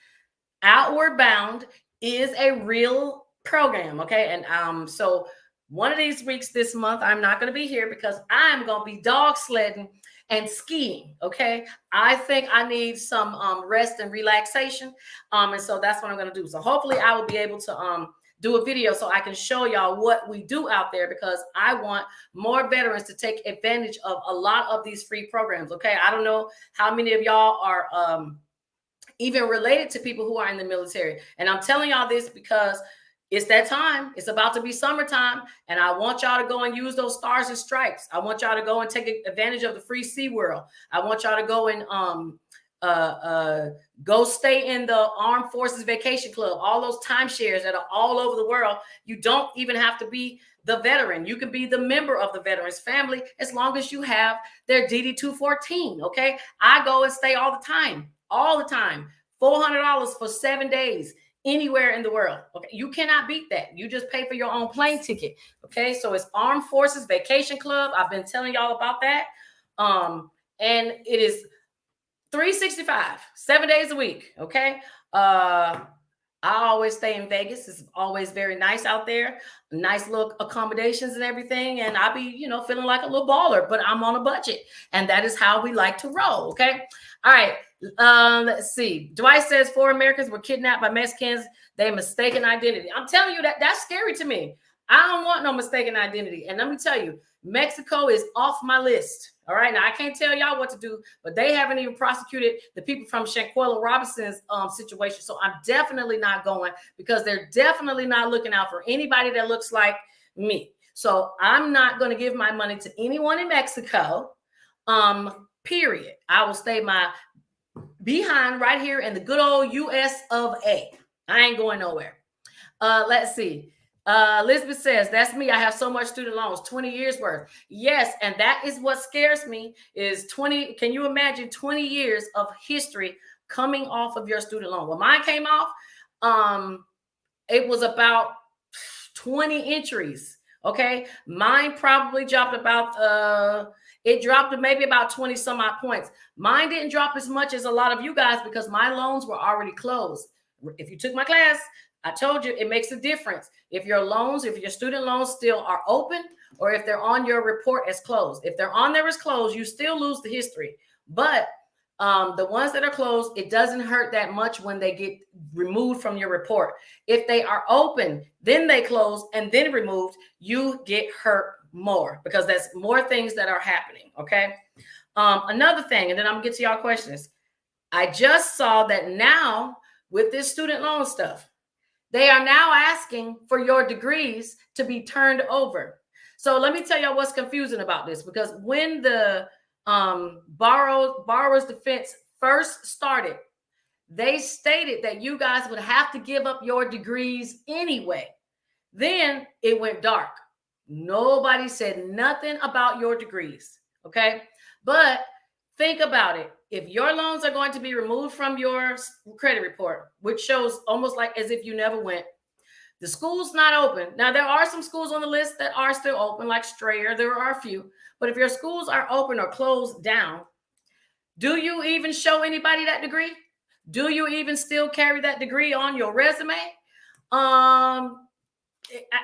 Outward Bound is a real program. Okay. And so one of these weeks this month, I'm not going to be here because I'm going to be dog sledding and skiing. Okay. I think I need some rest and relaxation. And so that's what I'm going to do. So hopefully I will be able to do a video so I can show y'all what we do out there, because I want more veterans to take advantage of a lot of these free programs. Okay. I don't know how many of y'all are even related to people who are in the military. And I'm telling y'all this because it's that time. It's about to be summertime, and I want y'all to go and use those stars and stripes. I want y'all to go and take advantage of the free SeaWorld. I want y'all to go and go stay in the Armed Forces Vacation Club, all those timeshares that are all over the world. You don't even have to be the veteran. You can be the member of the veterans family as long as you have their DD-214. Okay. I go and stay all the time, $400 for 7 days. anywhere in the world. Okay, you cannot beat that. You just pay for your own plane ticket. Okay, so it's Armed Forces Vacation Club. I've been telling y'all about that. And it is 365, 7 days a week. Okay. I always stay in Vegas. It's always very nice out there. Nice little accommodations and everything. And I be, feeling like a little baller, but I'm on a budget. And that is how we like to roll. Okay. All right. Let's see. Dwight says 4 Americans were kidnapped by Mexicans. They mistaken identity. I'm telling you that's scary to me. I don't want no mistaken identity. And let me tell you, Mexico is off my list. All right. Now I can't tell y'all what to do, but they haven't even prosecuted the people from Shanquella Robinson's situation. So I'm definitely not going, because they're definitely not looking out for anybody that looks like me. So I'm not going to give my money to anyone in Mexico. Period. I will stay my behind right here in the good old US of A. I ain't going nowhere. Let's see. Elizabeth says, that's me. I have so much student loans, 20 years worth. Yes. And that is what scares me is 20. Can you imagine 20 years of history coming off of your student loan? When mine came off, it was about 20 entries. Okay. Mine probably dropped about, it dropped to maybe about 20 some odd points. Mine didn't drop as much as a lot of you guys because my loans were already closed. If you took my class, I told you it makes a difference. If your student loans still are open, or if they're on your report as closed. If they're on there as closed, you still lose the history. But the ones that are closed, it doesn't hurt that much when they get removed from your report. If they are open, then they close and then removed, you get hurt more because that's more things that are happening. Okay. Another thing, and then I'm gonna get to y'all questions. I just saw that now with this student loan stuff, they are now asking for your degrees to be turned over. So let me tell y'all what's confusing about this, because when the borrower's defense first started, they stated that you guys would have to give up your degrees anyway. Then it went dark. Nobody said nothing about your degrees. Okay. But think about it. If your loans are going to be removed from your credit report, which shows almost like as if you never went, the school's not open. Now, there are some schools on the list that are still open, like Strayer. There are a few. But if your schools are open or closed down, do you even show anybody that degree? Do you even still carry that degree on your resume?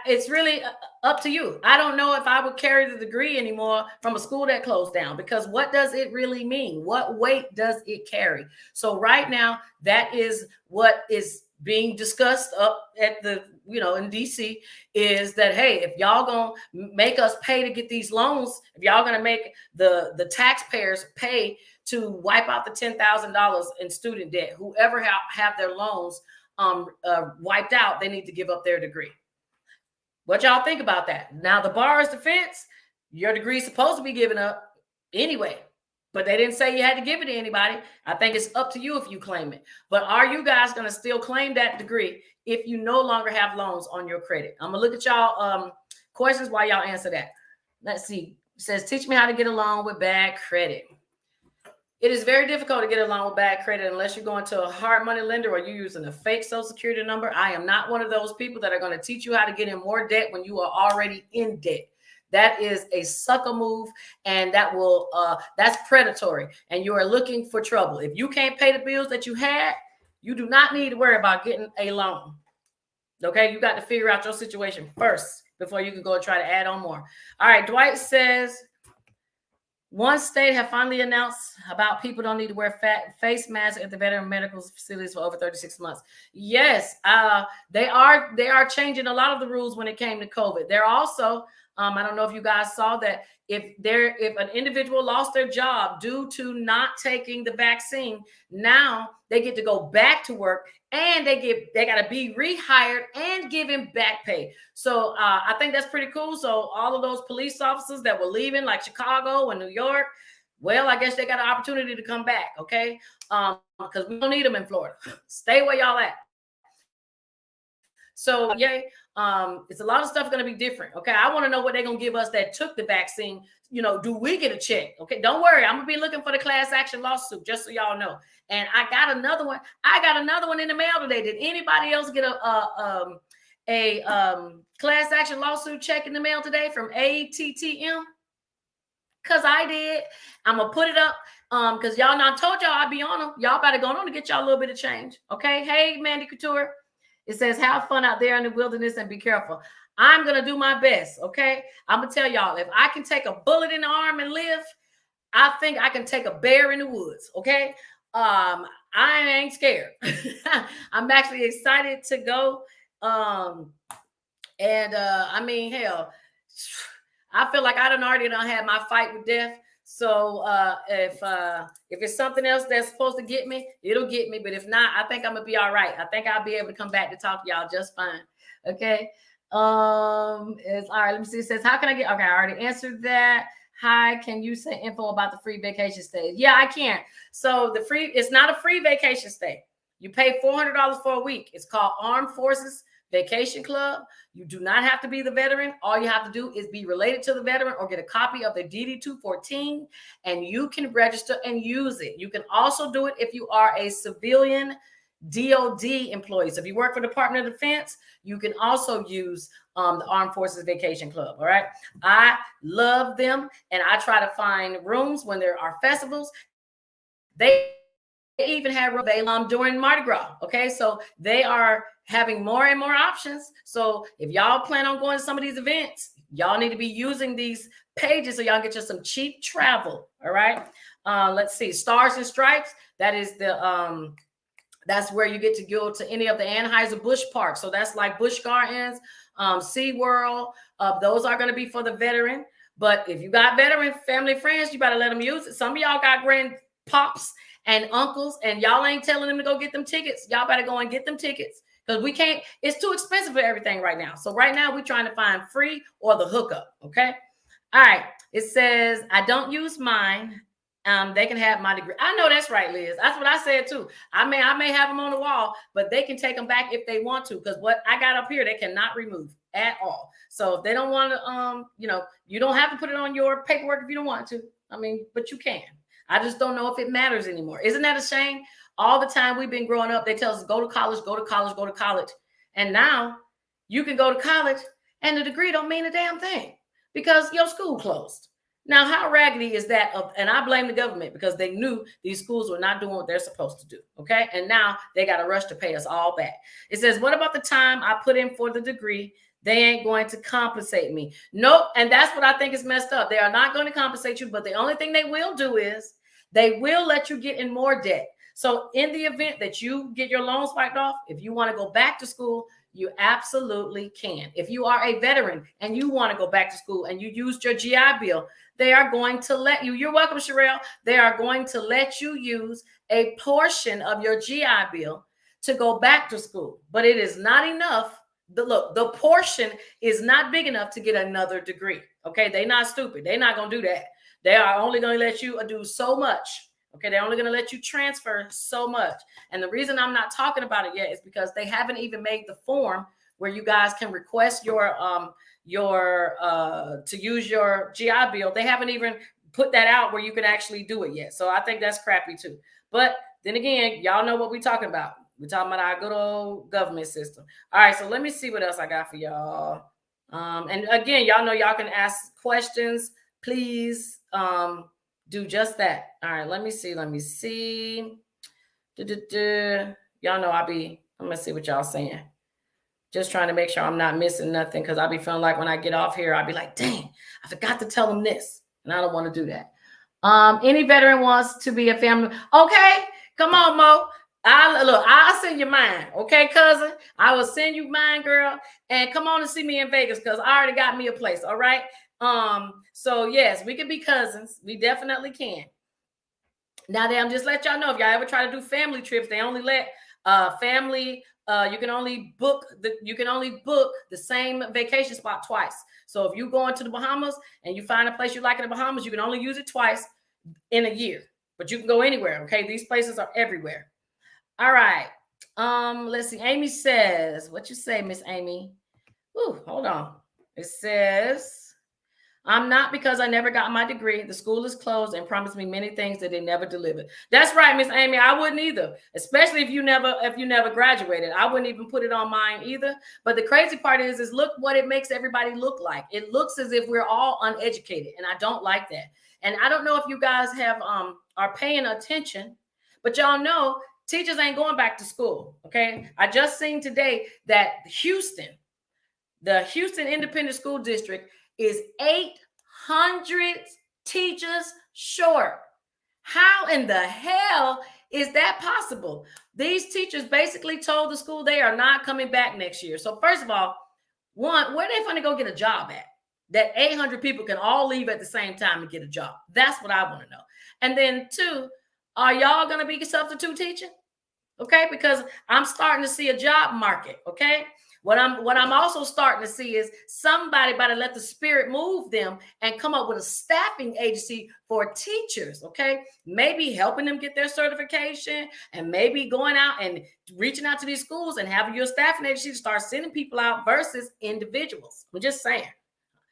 It's really up to you. I don't know if I would carry the degree anymore from a school that closed down, because what does it really mean? What weight does it carry? So right now, that is what is being discussed up at the, in DC, is that, hey, if y'all gonna make us pay to get these loans, if y'all gonna make the taxpayers pay to wipe out the $10,000 in student debt, whoever have their loans wiped out, they need to give up their degree. What y'all think about that? Now, the borrower's defense, your degree is supposed to be given up anyway, but they didn't say you had to give it to anybody. I think it's up to you if you claim it. But are you guys going to still claim that degree if you no longer have loans on your credit? I'm going to look at y'all questions while y'all answer that. Let's see. It says, teach me how to get a loan with bad credit. It is very difficult to get a loan with bad credit unless you're going to a hard money lender or you're using a fake Social Security number. I am not one of those people that are going to teach you how to get in more debt when you are already in debt. That is a sucker move, and that's predatory, and you are looking for trouble. If you can't pay the bills that you had, you do not need to worry about getting a loan. Okay, you got to figure out your situation first before you can go and try to add on more. All right, Dwight says, one state have finally announced about people don't need to wear face masks at the veteran medical facilities for over 36 months. Yes, they are changing a lot of the rules when it came to COVID. They're also, I don't know if you guys saw that, if an individual lost their job due to not taking the vaccine, now they get to go back to work, and they got to be rehired and given back pay. So I think that's pretty cool. So all of those police officers that were leaving, like Chicago and New York, well, I guess they got an opportunity to come back. Okay, because we don't need them in Florida. Stay where y'all at. So yay, it's a lot of stuff going to be different. Okay, I want to know what they're going to give us that took the vaccine. Do we get a check? Okay, don't worry, I'm gonna be looking for the class action lawsuit, just so y'all know. And I got another one. In the mail today. Did anybody else get a class action lawsuit check in the mail today from ATTM? Because I did. I'm gonna put it up because y'all not told y'all I'd be on them. Y'all better go on to get y'all a little bit of change. Okay. Hey, Mandy Couture. It says, have fun out there in the wilderness and be careful. I'm gonna do my best. Okay. I'm gonna tell y'all, if I can take a bullet in the arm and live, I think I can take a bear in the woods. Okay. I ain't scared. I'm actually excited to go. I mean, hell, I feel like I already had my fight with death. So if it's something else that's supposed to get me, it'll get me. But if not, I think I'm gonna be all right. I think I'll be able to come back to talk to y'all just fine. Okay. It's all right. Let me see. It says, how can I get? Okay, I already answered that. Hi, can you say info about the free vacation stay? Yeah, I can. So it's not a free vacation stay. You pay $400 for a week. It's called Armed Forces Vacation Club. You do not have to be the veteran. All you have to do is be related to the veteran or get a copy of the DD-214, and you can register and use it. You can also do it if you are a civilian DOD employee. So if you work for the Department of Defense, you can also use the Armed Forces Vacation Club. All right. I love them, and I try to find rooms when there are festivals. They even have during Mardi Gras. Okay, so they are having more and more options. So if y'all plan on going to some of these events, y'all need to be using these pages so y'all get you some cheap travel. All right. Let's see. Stars and Stripes. That is the that's where you get to go to any of the Anheuser-Busch parks. So that's like Busch Gardens, SeaWorld. Those are going to be for the veteran. But if you got veteran family friends, you better let them use it. Some of y'all got grandpops and uncles, and y'all ain't telling them to go get them tickets. Y'all better go and get them tickets, because we can't. It's too expensive for everything right now. So right now we're trying to find free or the hookup. Okay. All right. It says, I don't use mine. They can have my degree. I know that's right, Liz. That's what I said too. I may have them on the wall, but they can take them back if they want to, because what I got up here, they cannot remove at all. So if they don't want to, you don't have to put it on your paperwork if you don't want to. I mean, but you can. I just don't know if it matters anymore. Isn't that a shame? All the time we've been growing up, they tell us go to college, go to college, go to college. And now you can go to college and the degree don't mean a damn thing because your school closed. Now, how raggedy is that? And I blame the government, because they knew these schools were not doing what they're supposed to do. Okay. And now they got to rush to pay us all back. It says, what about the time I put in for the degree? They ain't going to compensate me. Nope. And that's what I think is messed up. They are not going to compensate you, but the only thing they will do is they will let you get in more debt. So in the event that you get your loans wiped off, if you want to go back to school, you absolutely can. If you are a veteran and you want to go back to school and you used your GI Bill, they are going to let you. You're welcome, Sherelle. They are going to let you use a portion of your GI Bill to go back to school. But it is not enough. The portion is not big enough to get another degree. Okay, they're not stupid. They're not going to do that. They are only going to let you do so much. Okay, they're only going to let you transfer so much. And the reason I'm not talking about it yet is because they haven't even made the form where you guys can request your to use your GI Bill. They haven't even put that out where you can actually do it yet. So I think that's crappy too. But then again, y'all know what we're talking about. We're talking about our good old government system. All right, so let me see what else I got for y'all. And again, y'all know y'all can ask questions. Please do just that. All right, let me see. Y'all know I'm gonna see what y'all saying. Just trying to make sure I'm not missing nothing, because I'll be feeling like when I get off here, I'll be like, dang, I forgot to tell them this. And I don't want to do that. Any veteran wants to be a family. Okay, come on, Mo. I'll send you mine. Okay, cousin. I will send you mine, girl. And come on and see me in Vegas, because I already got me a place. All right. So yes, we can be cousins. We definitely can. Now, I'm just let y'all know, if y'all ever try to do family trips, they only let family. You can only book the same vacation spot twice. So if you go into the Bahamas and you find a place you like in the Bahamas, you can only use it twice in a year. But you can go anywhere. Okay, these places are everywhere. All right. Let's see. Amy says, what you say, Miss Amy? Ooh, hold on. It says, I'm not, because I never got my degree. The school is closed and promised me many things that they never delivered. That's right, Miss Amy. I wouldn't either, especially if you never graduated. I wouldn't even put it on mine either. But the crazy part is look what it makes everybody look like. It looks as if we're all uneducated, and I don't like that. And I don't know if you guys have are paying attention, but y'all know teachers ain't going back to school. Okay, I just seen today that the Houston Independent School District is 800 teachers short. How in the hell is that possible? These teachers basically told the school they are not coming back next year. So first of all, one, where they going to go get a job at? That 800 people can all leave at the same time and get a job. That's what I want to know. And then two, are y'all going to be substitute teaching? Okay, because I'm starting to see a job market. Okay, what I'm also starting to see is somebody better let the spirit move them and come up with a staffing agency for teachers. Okay, maybe helping them get their certification, and maybe going out and reaching out to these schools and having your staffing agency to start sending people out versus individuals. I'm just saying.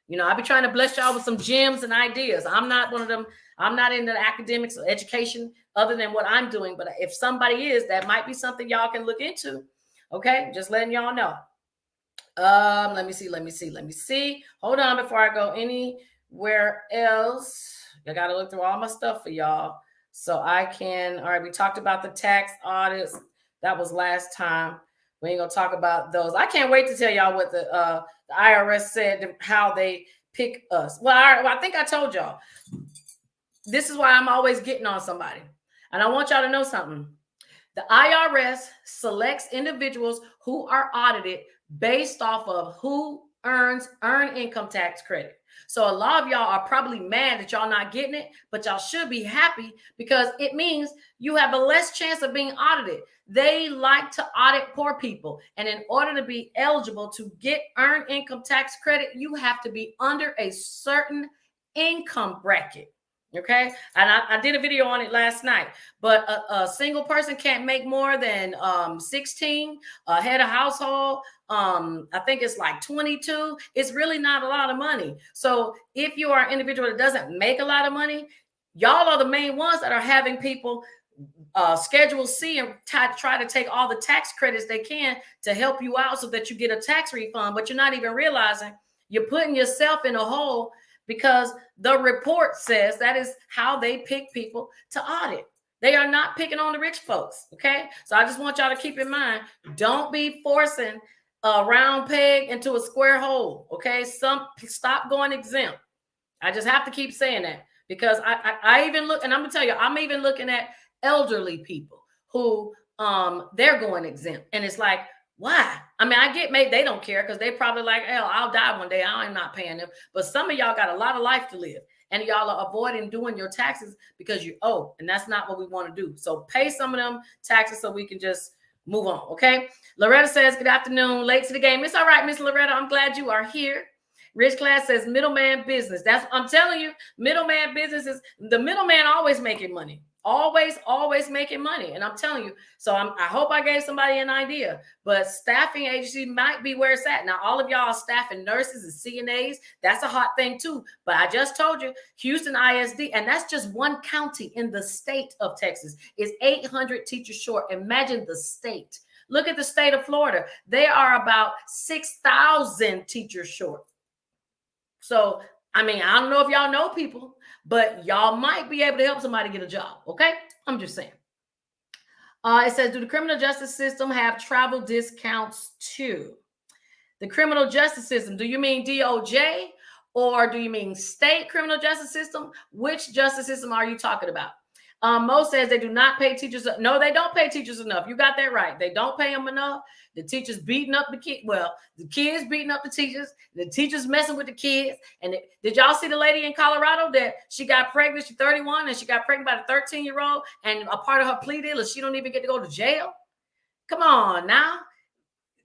You know, I be trying to bless y'all with some gems and ideas. I'm not one of them. I'm not into the academics or education other than what I'm doing. But if somebody is, that might be something y'all can look into. Okay, just letting y'all know. Let me see. Hold on before I go anywhere else. I gotta look through all my stuff for y'all so I can. All right, we talked about the tax audits. That was last time. We ain't gonna talk about those. I can't wait to tell y'all what the IRS said, how they pick us. Well, I think I told y'all. This is why I'm always getting on somebody. And I want y'all to know something. The IRS selects individuals who are audited based off of who earned income tax credit. So a lot of y'all are probably mad that y'all not getting it, but y'all should be happy because it means you have a less chance of being audited. They like to audit poor people. And in order to be eligible to get earned income tax credit, you have to be under a certain income bracket. Okay. And I did a video on it last night, but a single person can't make more than 16, a head of household. I think it's like 22. It's really not a lot of money. So if you are an individual that doesn't make a lot of money, y'all are the main ones that are having people Schedule C and try to take all the tax credits they can to help you out so that you get a tax refund, but you're not even realizing you're putting yourself in a hole because the report says that is how they pick people to audit. They are not picking on the rich folks. Okay. So I just want y'all to keep in mind, don't be forcing a round peg into a square hole. Okay. Stop going exempt. I just have to keep saying that because I even look, and I'm gonna tell you, I'm even looking at elderly people who they're going exempt. And it's like, why? I mean, I get maybe they don't care because they probably like, hell, I'll die one day. I'm not paying them. But some of y'all got a lot of life to live. And y'all are avoiding doing your taxes because you owe. And that's not what we want to do. So pay some of them taxes so we can just move on. Okay. Loretta says, good afternoon. Late to the game. It's all right, Miss Loretta. I'm glad you are here. Rich Class says middleman business. I'm telling you, middleman business is the middleman always making money. Always making money. And I'm telling you, so I hope I gave somebody an idea, but staffing agency might be where it's at. Now, all of y'all are staffing nurses and CNAs. That's a hot thing too. But I just told you, Houston ISD, and that's just one county in the state of Texas, is 800 teachers short. Imagine the state. Look at the state of Florida. They are about 6,000 teachers short. So, I mean, I don't know if y'all know people, but y'all might be able to help somebody get a job. Okay. I'm just saying. It says, do the criminal justice system have travel discounts too? The criminal justice system, do you mean DOJ or do you mean state criminal justice system? Which justice system are you talking about? Mo says they do not pay teachers. No, they don't pay teachers enough. You got that right. They don't pay them enough. The teachers beating up the kids. Well, the kids beating up the teachers. The teachers messing with the kids. And did y'all see the lady in Colorado that she got pregnant? She's 31 and she got pregnant by a 13-year-old. And a part of her plea deal is she don't even get to go to jail. Come on now.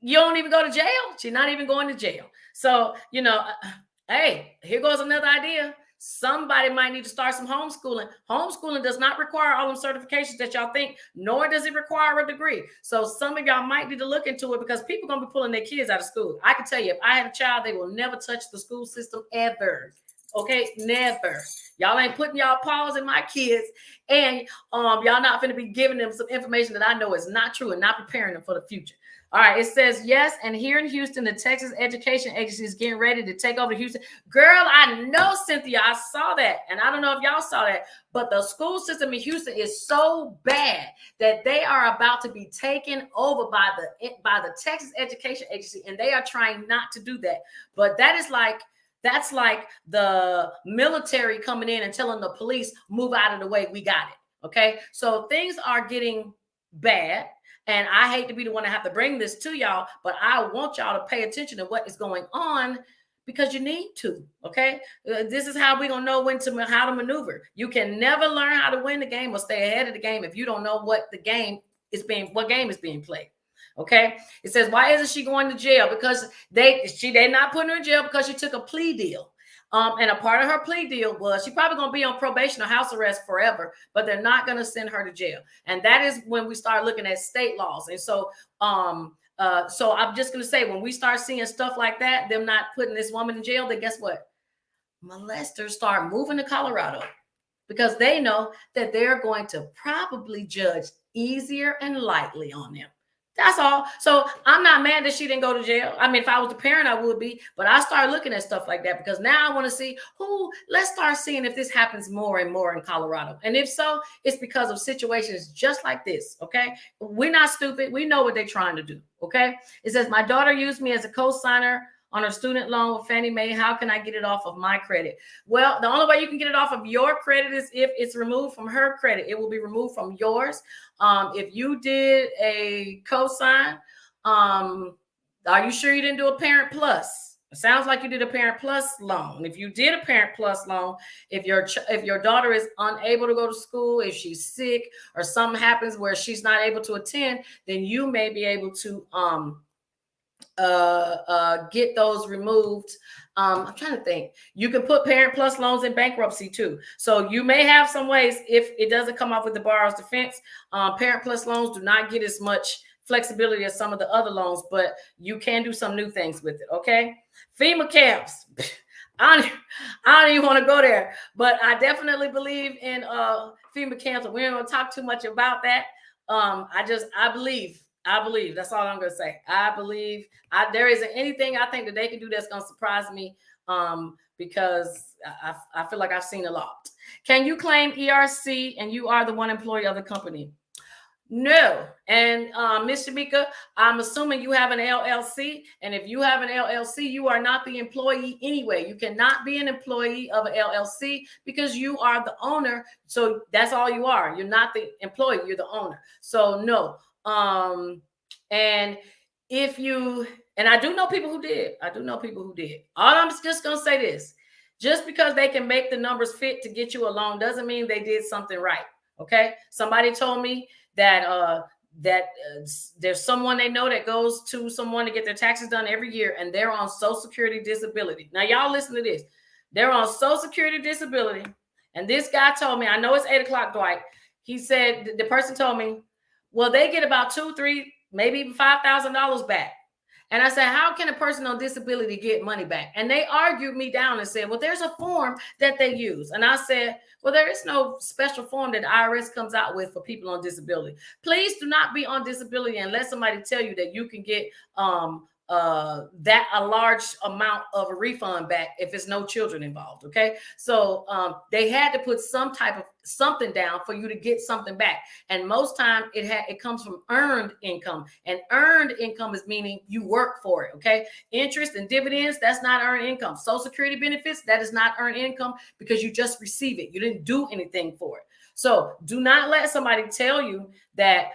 You don't even go to jail. She's not even going to jail. So, hey, here goes another idea. Somebody might need to start some homeschooling. Homeschooling does not require all them certifications that y'all think, nor does it require a degree. So some of y'all might need to look into it, because people are going to be pulling their kids out of school. I can tell you, if I had a child, they will never touch the school system ever. Okay, never. Y'all ain't putting y'all paws in my kids, and y'all not going to be giving them some information that I know is not true and not preparing them for the future. All right, it says yes, and here in Houston, the Texas Education Agency is getting ready to take over Houston. Girl, I know, Cynthia, I saw that, and I don't know if y'all saw that, but the school system in Houston is so bad that they are about to be taken over by the Texas Education Agency, and they are trying not to do that. But that's like the military coming in and telling the police, move out of the way, we got it. Okay, so things are getting bad. And I hate to be the one to have to bring this to y'all, but I want y'all to pay attention to what is going on, because you need to. Okay, this is how we're gonna know how to maneuver. You can never learn how to win the game or stay ahead of the game if you don't know what game is being played. Okay, it says, why isn't she going to jail? Because they're not putting her in jail because she took a plea deal. And a part of her plea deal was she's probably going to be on probation or house arrest forever, but they're not going to send her to jail. And that is when we start looking at state laws. And so, so I'm just going to say, when we start seeing stuff like that, them not putting this woman in jail, then guess what? Molesters start moving to Colorado, because they know that they're going to probably judge easier and lightly on them. That's all. So I'm not mad that she didn't go to jail. I mean, if I was the parent, I would be. But I started looking at stuff like that, because now I want to see let's start seeing if this happens more and more in Colorado. And if so, it's because of situations just like this. Okay. We're not stupid. We know what they're trying to do. Okay. It says, my daughter used me as a co-signer on her student loan with Fannie Mae. How can I get it off of my credit? Well, the only way you can get it off of your credit is if it's removed from her credit. It will be removed from yours. If you did a cosign, are you sure you didn't do a Parent Plus? It sounds like you did a Parent Plus loan. If you did a Parent Plus loan, if your daughter is unable to go to school, if she's sick or something happens where she's not able to attend, then you may be able to get those removed. I'm trying to think. You can put Parent Plus loans in bankruptcy too. So you may have some ways, if it doesn't come off with the borrower's defense. Parent Plus loans do not get as much flexibility as some of the other loans, but you can do some new things with it. Okay. FEMA camps. I don't even want to go there, but I definitely believe in FEMA camps. We don't want to talk too much about that. I believe. That's all I'm going to say. I believe there isn't anything I think that they can do that's going to surprise me, because I feel like I've seen a lot. Can you claim ERC and you are the one employee of the company? No. And Ms. Shamika, I'm assuming you have an LLC. And if you have an LLC, you are not the employee anyway. You cannot be an employee of an LLC because you are the owner. So that's all you are. You're not the employee. You're the owner. So no. And I do know people who did. All I'm just going to say this, just because they can make the numbers fit to get you a loan doesn't mean they did something right. Okay. Somebody told me that there's someone they know that goes to someone to get their taxes done every year, and they're on Social Security disability. Now y'all listen to this. They're on Social Security disability. And this guy told me, I know it's 8 o'clock, Dwight. He said, the person told me, well, they get about $2,000, $3,000, maybe even $5,000 back. And I said, how can a person on disability get money back? And they argued me down and said, well, there's a form that they use. And I said, well, there is no special form that the IRS comes out with for people on disability. Please do not be on disability unless somebody tell you that you can get a large amount of a refund back if it's no children involved. Okay. So they had to put some type of something down for you to get something back. And most time it comes from earned income, and earned income is meaning you work for it. Okay. Interest and dividends, that's not earned income. Social Security benefits, that is not earned income because you just receive it. You didn't do anything for it. So do not let somebody tell you that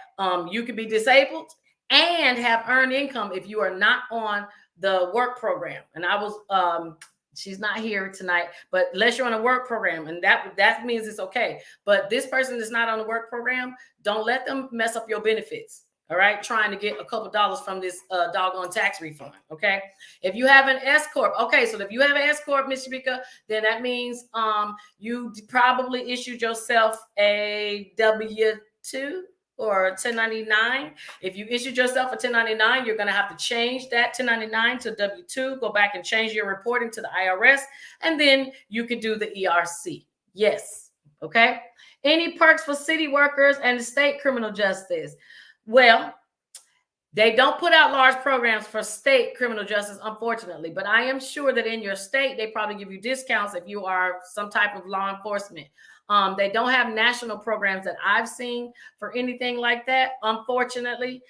you can be disabled and have earned income if you are not on the work program. And I was, she's not here tonight, but unless you're on a work program, and that means it's okay. But this person is not on the work program, don't let them mess up your benefits. All right, trying to get a couple dollars from this doggone tax refund. Okay, if you have an S corp, okay, so if you have an S corp, Miss Shamika, then that means you probably issued yourself a W-2 or 1099. If you issued yourself a 1099, you're going to have to change that 1099 to W-2. Go back and change your reporting to the IRS, and then you could do the ERC. Yes. Okay. Any perks for city workers and the state criminal justice? Well, they don't put out large programs for state criminal justice, unfortunately, but I am sure that in your state, they probably give you discounts if you are some type of law enforcement. They don't have national programs that I've seen for anything like that, unfortunately.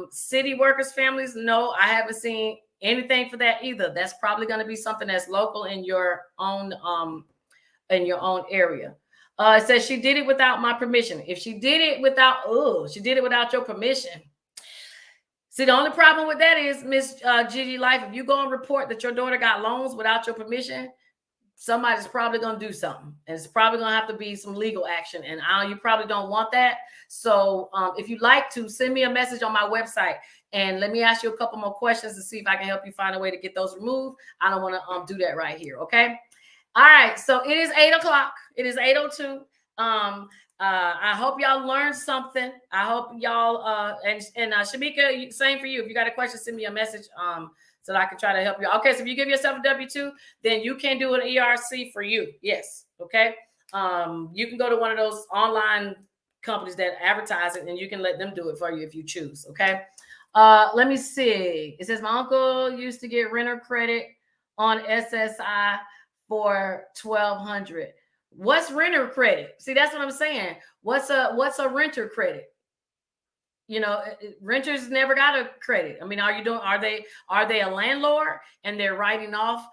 City workers' families, no, I haven't seen anything for that either. That's probably going to be something that's local in your own area. It says she did it without my permission. If she did it without, she did it without your permission. See, the only problem with that is, Miss Gigi Life, if you go and report that your daughter got loans without your permission, somebody's probably going to do something. And it's probably going to have to be some legal action. And you probably don't want that. So if you'd like to, send me a message on my website. And let me ask you a couple more questions to see if I can help you find a way to get those removed. I don't want to do that right here. Okay. All right. So it is 8 o'clock. It is 8:02. I hope y'all learned something. I hope y'all and Shamika, same for you. If you got a question, send me a message so that I can try to help you. Okay, so if you give yourself a W-2, then you can do an ERC for you. Yes. Okay. You can go to one of those online companies that advertise it, and you can let them do it for you if you choose. Okay. Let me see. It says my uncle used to get renter credit on SSI for $1,200. What's renter credit? See, that's what I'm saying. What's a renter credit? You know, renters never got a credit. I mean, are they a landlord and they're writing off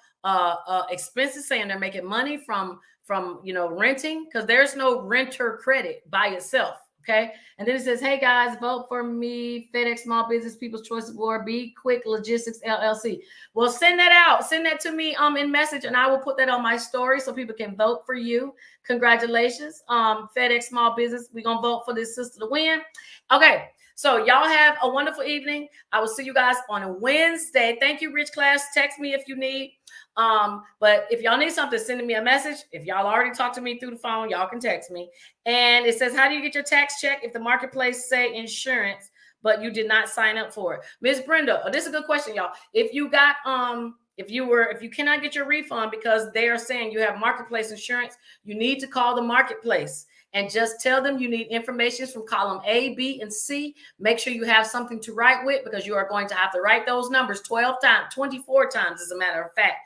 expenses, saying they're making money from renting? Because there's no renter credit by itself. Okay. And then it says, hey guys, vote for me, FedEx Small Business People's Choice Award, Be Quick Logistics LLC. Well, send that out. Send that to me in message, and I will put that on my story so people can vote for you. Congratulations, FedEx Small Business. We're gonna vote for this sister to win. Okay. So y'all have a wonderful evening. I will see you guys on a Wednesday. Thank you, Rich Class. Text me if you need. But if y'all need something, send me a message. If y'all already talked to me through the phone, y'all can text me. And it says, how do you get your tax check if the marketplace say insurance, but you did not sign up for it? Miss Brenda, this is a good question, y'all. If you got if you cannot get your refund because they are saying you have marketplace insurance, you need to call the marketplace and just tell them you need information from column A, B, and C. Make sure you have something to write with, because you are going to have to write those numbers 12 times, 24 times, as a matter of fact.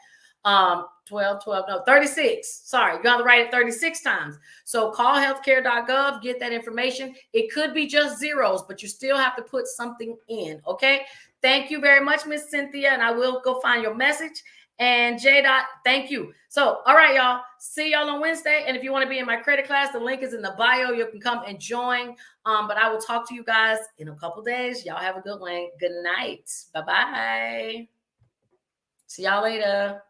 36. Sorry, you have to write it 36 times. So call healthcare.gov, get that information. It could be just zeros, but you still have to put something in. Okay. Thank you very much, Miss Cynthia. And I will go find your message. And J. Thank you. So, all right, y'all. See y'all on Wednesday. And if you want to be in my credit class, the link is in the bio. You can come and join. But I will talk to you guys in a couple days. Y'all have a good one. Good night. Bye-bye. See y'all later.